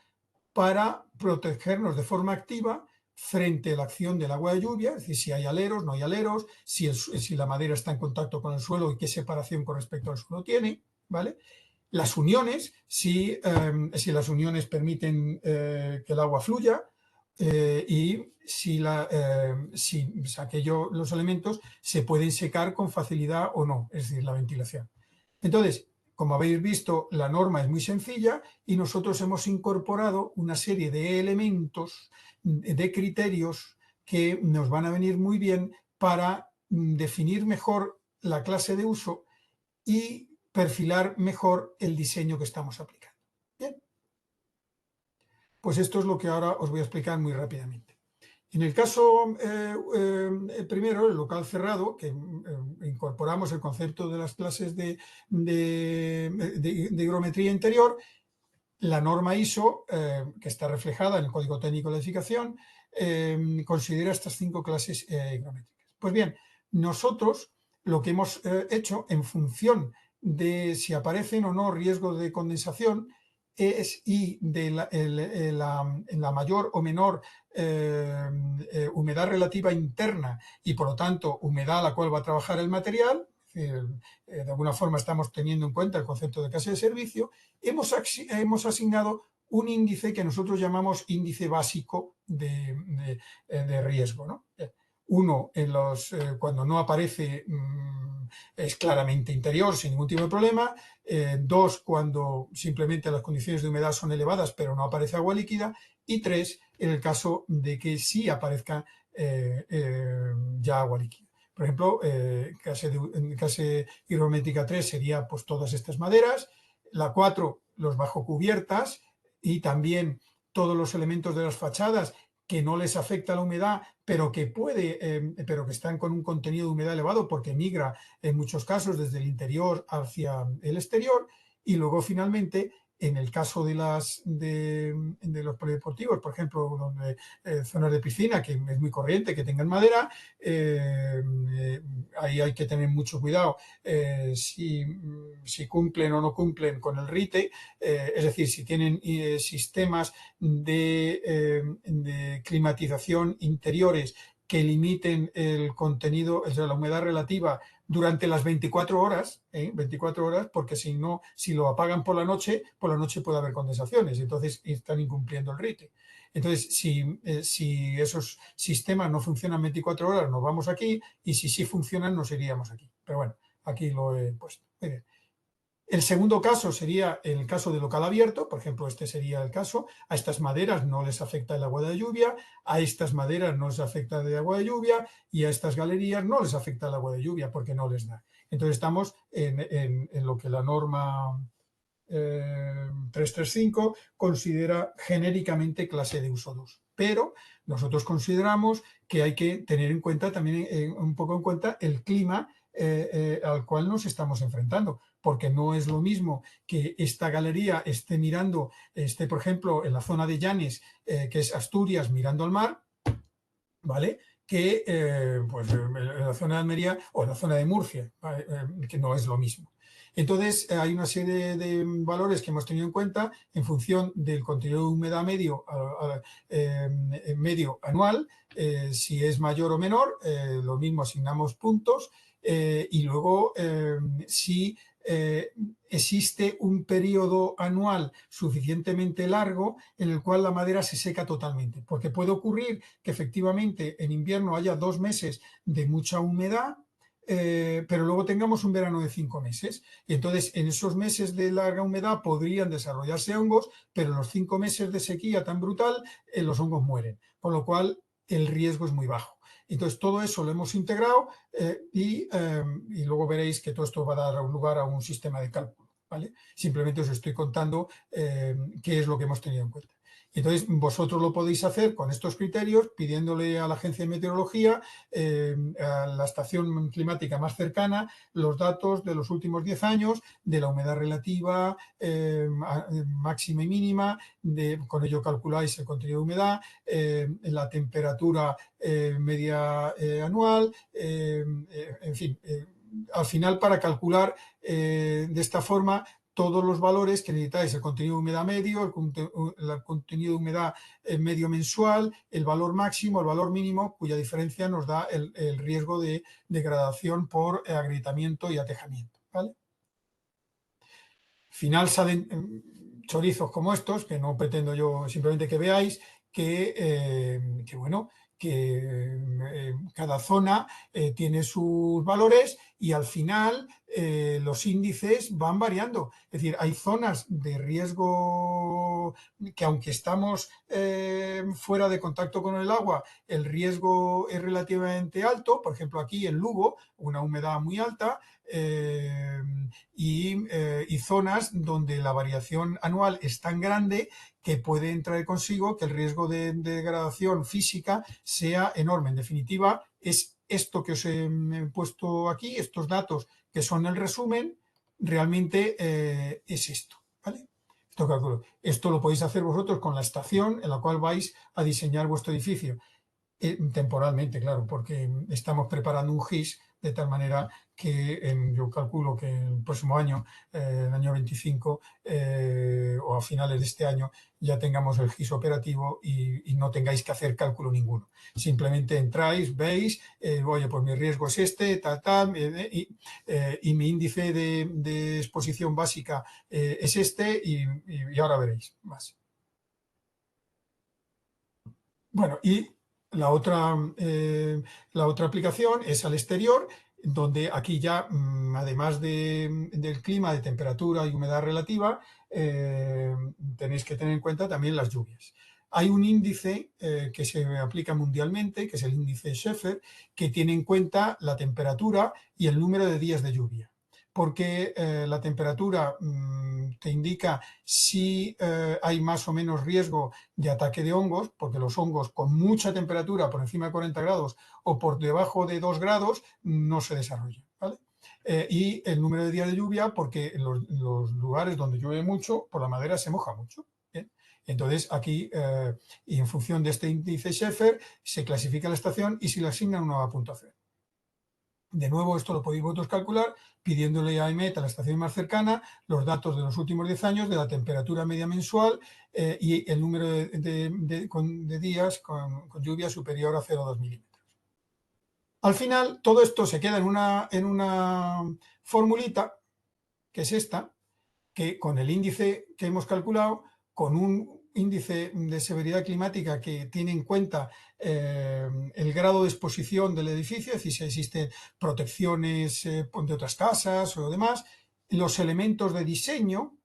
para protegernos de forma activa frente a la acción del agua de lluvia, es decir, si hay aleros, no hay aleros, si la madera está en contacto con el suelo y qué separación con respecto al suelo tiene, ¿vale? Las uniones, si las uniones permiten que el agua fluya, y si los elementos se pueden secar con facilidad o no, es decir, la ventilación. Entonces, como habéis visto, la norma es muy sencilla y nosotros hemos incorporado una serie de elementos, de criterios que nos van a venir muy bien para definir mejor la clase de uso y perfilar mejor el diseño que estamos aplicando. Bien, pues esto es lo que ahora os voy a explicar muy rápidamente. En el caso primero, el local cerrado, que incorporamos el concepto de las clases de higrometría interior, la norma ISO, que está reflejada en el Código Técnico de Edificación, considera estas 5 clases higrométricas. Pues bien, nosotros lo que hemos hecho en función de si aparecen o no riesgos de condensación y de la mayor o menor humedad relativa interna y por lo tanto humedad a la cual va a trabajar el material, de alguna forma estamos teniendo en cuenta el concepto de clase de servicio, hemos asignado un índice que nosotros llamamos índice básico de riesgo, ¿no? Uno, cuando no aparece, es claramente interior, sin ningún tipo de problema. Dos, cuando simplemente las condiciones de humedad son elevadas, pero no aparece agua líquida. Y tres, en el caso de que sí aparezca ya agua líquida. Por ejemplo, clase higrométrica 3 sería pues todas estas maderas. La 4, los bajo cubiertas y también todos los elementos de las fachadas que no les afecta la humedad, pero que están con un contenido de humedad elevado porque migra en muchos casos desde el interior hacia el exterior. Y luego finalmente, en el caso de los polideportivos, por ejemplo, donde, zonas de piscina, que es muy corriente que tengan madera, ahí hay que tener mucho cuidado si cumplen o no cumplen con el RITE, es decir, si tienen sistemas de climatización interiores que limiten el contenido, o sea, la humedad relativa durante las 24 horas, porque si no, si lo apagan por la noche puede haber condensaciones, entonces están incumpliendo el RITE. Entonces, si esos sistemas no funcionan 24 horas, nos vamos aquí, y si sí funcionan, nos iríamos aquí. Pero bueno, aquí lo he puesto. Muy bien. El segundo caso sería el caso de local abierto, por ejemplo, este sería el caso. A estas maderas no les afecta el agua de lluvia, a estas maderas no les afecta el agua de lluvia y a estas galerías no les afecta el agua de lluvia porque no les da. Entonces estamos en lo que la norma 335 considera genéricamente clase de uso 2. Pero nosotros consideramos que hay que tener en cuenta también un poco en cuenta el clima al cual nos estamos enfrentando, porque no es lo mismo que esta galería esté, por ejemplo, en la zona de Llanes, que es Asturias, mirando al mar, ¿vale? Que pues, en la zona de Almería o en la zona de Murcia, ¿vale? Que no es lo mismo. Entonces, hay una serie de valores que hemos tenido en cuenta en función del contenido de humedad medio anual. Si es mayor o menor, lo mismo asignamos puntos. Y luego, si existe un periodo anual suficientemente largo en el cual la madera se seca totalmente, porque puede ocurrir que efectivamente en invierno haya 2 meses de mucha humedad, pero luego tengamos un verano de 5 meses. Y entonces, en esos meses de larga humedad podrían desarrollarse hongos, pero en los 5 meses de sequía tan brutal, los hongos mueren, con lo cual el riesgo es muy bajo. Entonces, todo eso lo hemos integrado y luego veréis que todo esto va a dar lugar a un sistema de cálculo, ¿vale? Simplemente os estoy contando qué es lo que hemos tenido en cuenta. Entonces, vosotros lo podéis hacer con estos criterios, pidiéndole a la Agencia de Meteorología, a la estación climática más cercana, los datos de los últimos 10 años, de la humedad relativa máxima y mínima, con ello calculáis el contenido de humedad, la temperatura media anual, en fin, al final para calcular de esta forma todos los valores que necesitáis, el contenido de humedad medio, el contenido de humedad medio mensual, el valor máximo, el valor mínimo, cuya diferencia nos da el riesgo de degradación por agrietamiento y atejamiento, ¿vale? Al final salen chorizos como estos, que no pretendo yo simplemente que veáis, bueno, que cada zona tiene sus valores y al final los índices van variando. Es decir, hay zonas de riesgo que aunque estamos fuera de contacto con el agua, el riesgo es relativamente alto. Por ejemplo, aquí en Lugo, una humedad muy alta, y zonas donde la variación anual es tan grande que puede traer consigo que el riesgo de degradación física sea enorme. En definitiva, es esto que os he puesto aquí, estos datos que son el resumen, realmente es esto, ¿vale? Esto cálculo. Esto lo podéis hacer vosotros con la estación en la cual vais a diseñar vuestro edificio. Temporalmente, claro, porque estamos preparando un GIS de tal manera que yo calculo que el próximo año, el año 25 o a finales de este año, ya tengamos el GIS operativo y no tengáis que hacer cálculo ninguno. Simplemente entráis, veis, oye, pues mi riesgo es este, tal, y mi índice de exposición básica es este y ahora veréis más. Bueno, y la otra aplicación es al exterior, donde aquí ya, además del clima, de temperatura y humedad relativa, tenéis que tener en cuenta también las lluvias. Hay un índice que se aplica mundialmente, que es el índice Sheffer, que tiene en cuenta la temperatura y el número de días de lluvia. Porque la temperatura te indica si hay más o menos riesgo de ataque de hongos, porque los hongos con mucha temperatura, por encima de 40 grados o por debajo de 2 grados, no se desarrollan, ¿vale? Y el número de días de lluvia, porque en los lugares donde llueve mucho, por la madera se moja mucho. ¿Bien? Entonces, aquí, y en función de este índice Sheffer, se clasifica la estación y se le asigna una nueva puntuación. De nuevo, esto lo podéis vosotros calcular pidiéndole a EMET, a la estación más cercana, los datos de los últimos 10 años de la temperatura media mensual y el número de días con lluvia superior a 0,2 milímetros. Al final, todo esto se queda en una formulita, que es esta, que con el índice que hemos calculado, con un índice de severidad climática que tiene en cuenta el grado de exposición del edificio, es decir, si existen protecciones de otras casas o demás, los elementos de diseño,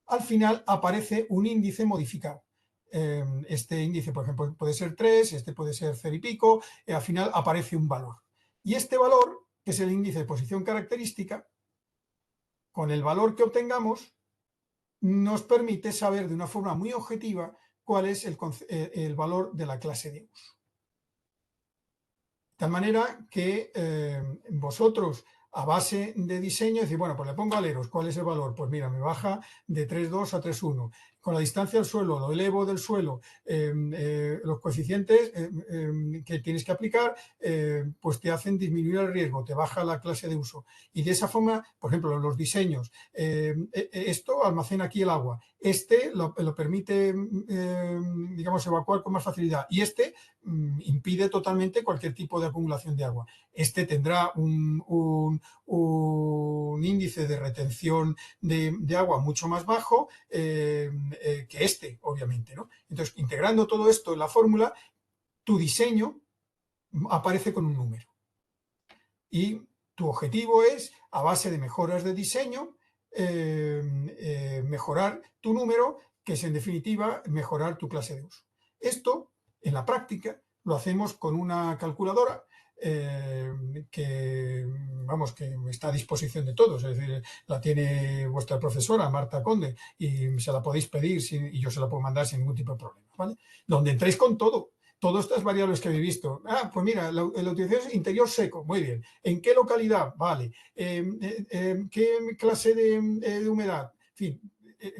al final aparece un índice modificado. Este índice, por ejemplo, puede ser 3, este puede ser 0 y pico, al final aparece un valor. Y este valor, que es el índice de posición característica, con el valor que obtengamos, nos permite saber de una forma muy objetiva cuál es el valor de la clase de uso. De tal manera que vosotros, a base de diseño, decir, bueno, pues le pongo aleros, ¿cuál es el valor? Pues mira, me baja de 3,2 a 3,1. Con la distancia al suelo, lo elevo del suelo, los coeficientes que tienes que aplicar, pues te hacen disminuir el riesgo, te baja la clase de uso. Y de esa forma, por ejemplo, los diseños, esto almacena aquí el agua, este lo permite, digamos, evacuar con más facilidad y este impide totalmente cualquier tipo de acumulación de agua. Este tendrá un índice de retención de agua mucho más bajo que este, obviamente, ¿no? Entonces, integrando todo esto en la fórmula, tu diseño aparece con un número. Y tu objetivo es, a base de mejoras de diseño, mejorar tu número, que es en definitiva mejorar tu clase de uso. Esto, en la práctica, lo hacemos con una calculadora que está a disposición de todos, es decir, la tiene vuestra profesora Marta Conde y se la podéis pedir y yo se la puedo mandar sin ningún tipo de problema, ¿vale? Donde entréis con todo. Todas estas variables que habéis visto. Pues mira, la utilización es interior seco, muy bien. ¿En qué localidad? Vale. ¿Qué clase de humedad? En fin,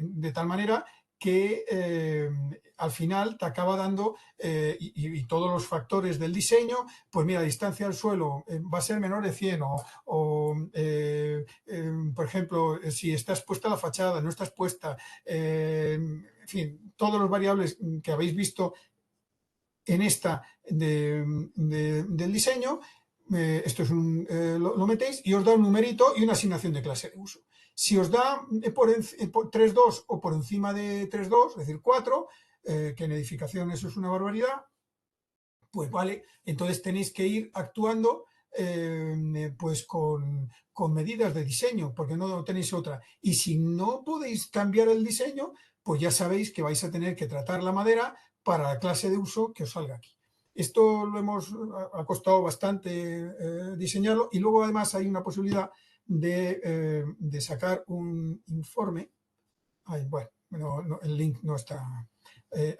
de tal manera que al final te acaba dando, y todos los factores del diseño, pues mira, la distancia al suelo va a ser menor de 100 por ejemplo, si está expuesta la fachada, no está expuesta, en fin, todas las variables que habéis visto en esta del diseño, esto es lo metéis y os da un numerito y una asignación de clase de uso. Si os da por 3,2 o por encima de 3,2, es decir, 4, que en edificación eso es una barbaridad, pues vale, entonces tenéis que ir actuando pues con medidas de diseño, porque no tenéis otra. Y si no podéis cambiar el diseño, pues ya sabéis que vais a tener que tratar la madera para la clase de uso que os salga aquí. Esto ha costado bastante diseñarlo, y luego además hay una posibilidad de sacar un informe. Bueno, el link no está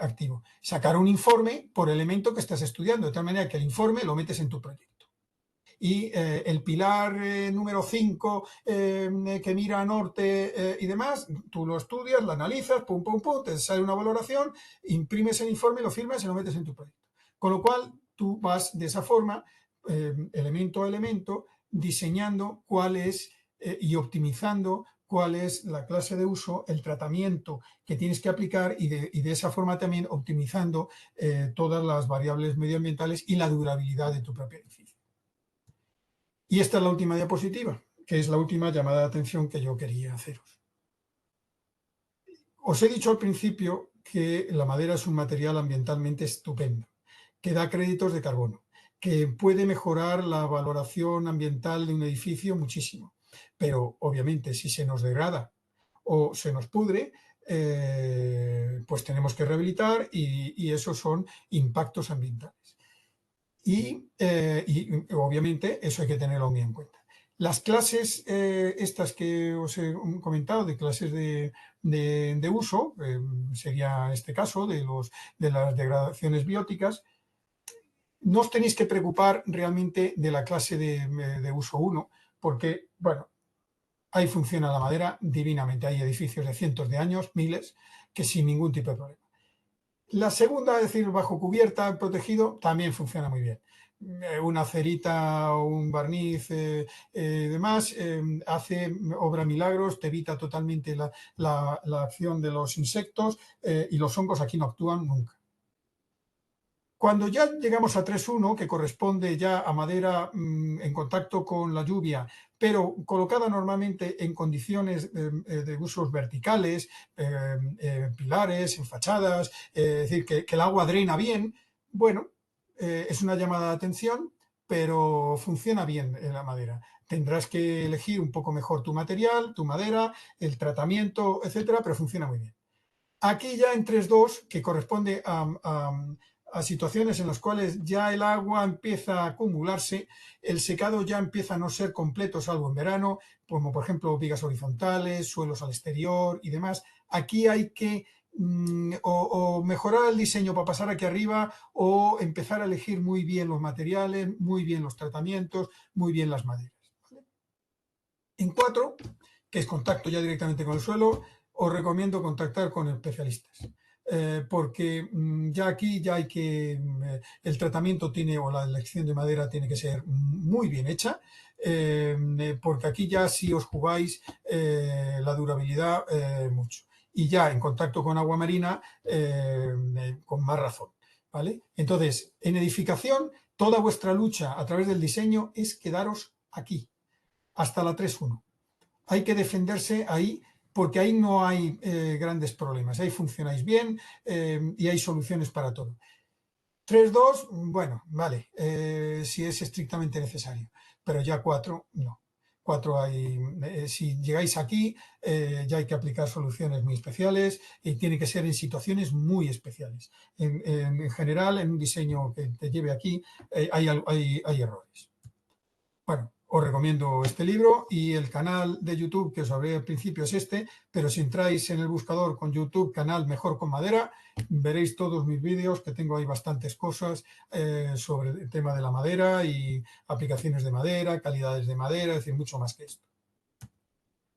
activo. Sacar un informe por elemento que estás estudiando, de tal manera que el informe lo metes en tu proyecto. Y el pilar número 5 que mira a norte y demás, tú lo estudias, lo analizas, pum, pum, pum, te sale una valoración, imprimes el informe, lo firmas y lo metes en tu proyecto. Con lo cual, tú vas de esa forma, elemento a elemento, diseñando cuál es y optimizando cuál es la clase de uso, el tratamiento que tienes que aplicar, y de esa forma también optimizando todas las variables medioambientales y la durabilidad de tu propio edificio. Y esta es la última diapositiva, que es la última llamada de atención que yo quería haceros. Os he dicho al principio que la madera es un material ambientalmente estupendo, que da créditos de carbono, que puede mejorar la valoración ambiental de un edificio muchísimo. Pero obviamente si se nos degrada o se nos pudre, pues tenemos que rehabilitar, y esos son impactos ambientales. Y obviamente eso hay que tenerlo muy en cuenta. Las clases estas que os he comentado, de clases de uso, sería este caso de las degradaciones bióticas. No os tenéis que preocupar realmente de la clase de uso 1, porque, bueno, ahí funciona la madera divinamente. Hay edificios de cientos de años, miles, que sin ningún tipo de problema. La segunda, es decir, bajo cubierta, protegido, también funciona muy bien. Una cerita o un barniz demás obra milagros, te evita totalmente la acción de los insectos, y los hongos aquí no actúan nunca. Cuando ya llegamos a 3.1, que corresponde ya a madera en contacto con la lluvia, pero colocada normalmente en condiciones de usos verticales, pilares, en fachadas, es decir, que el agua drena bien, bueno, es una llamada de atención, pero funciona bien en la madera. Tendrás que elegir un poco mejor tu material, tu madera, el tratamiento, etcétera, pero funciona muy bien. Aquí ya en 3.2, que corresponde a situaciones en las cuales ya el agua empieza a acumularse, el secado ya empieza a no ser completo, salvo en verano, como por ejemplo vigas horizontales, suelos al exterior y demás. Aquí hay que o mejorar el diseño para pasar aquí arriba, o empezar a elegir muy bien los materiales, muy bien los tratamientos, muy bien las maderas. ¿Vale? En 4, que es contacto ya directamente con el suelo, os recomiendo contactar con especialistas. Porque ya aquí ya hay que, el tratamiento o la elección de madera tiene que ser muy bien hecha, porque aquí ya sí os jugáis la durabilidad mucho. Y ya en contacto con agua marina, con más razón, ¿vale? Entonces, en edificación, toda vuestra lucha a través del diseño es quedaros aquí, hasta la 3.1. Hay que defenderse ahí, porque ahí no hay grandes problemas, ahí funcionáis bien y hay soluciones para todo. 3.2, bueno, vale, si es estrictamente necesario, pero ya 4, no. 4 si llegáis aquí, ya hay que aplicar soluciones muy especiales, y tiene que ser en situaciones muy especiales. En general, en un diseño que te lleve aquí, hay errores. Bueno, os recomiendo este libro, y el canal de YouTube que os hablé al principio es este, pero si entráis en el buscador con YouTube, canal Mejor con Madera, veréis todos mis vídeos, que tengo ahí bastantes cosas sobre el tema de la madera y aplicaciones de madera, calidades de madera, es decir, mucho más que esto.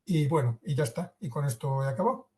Y bueno, y ya está, y con esto he acabado.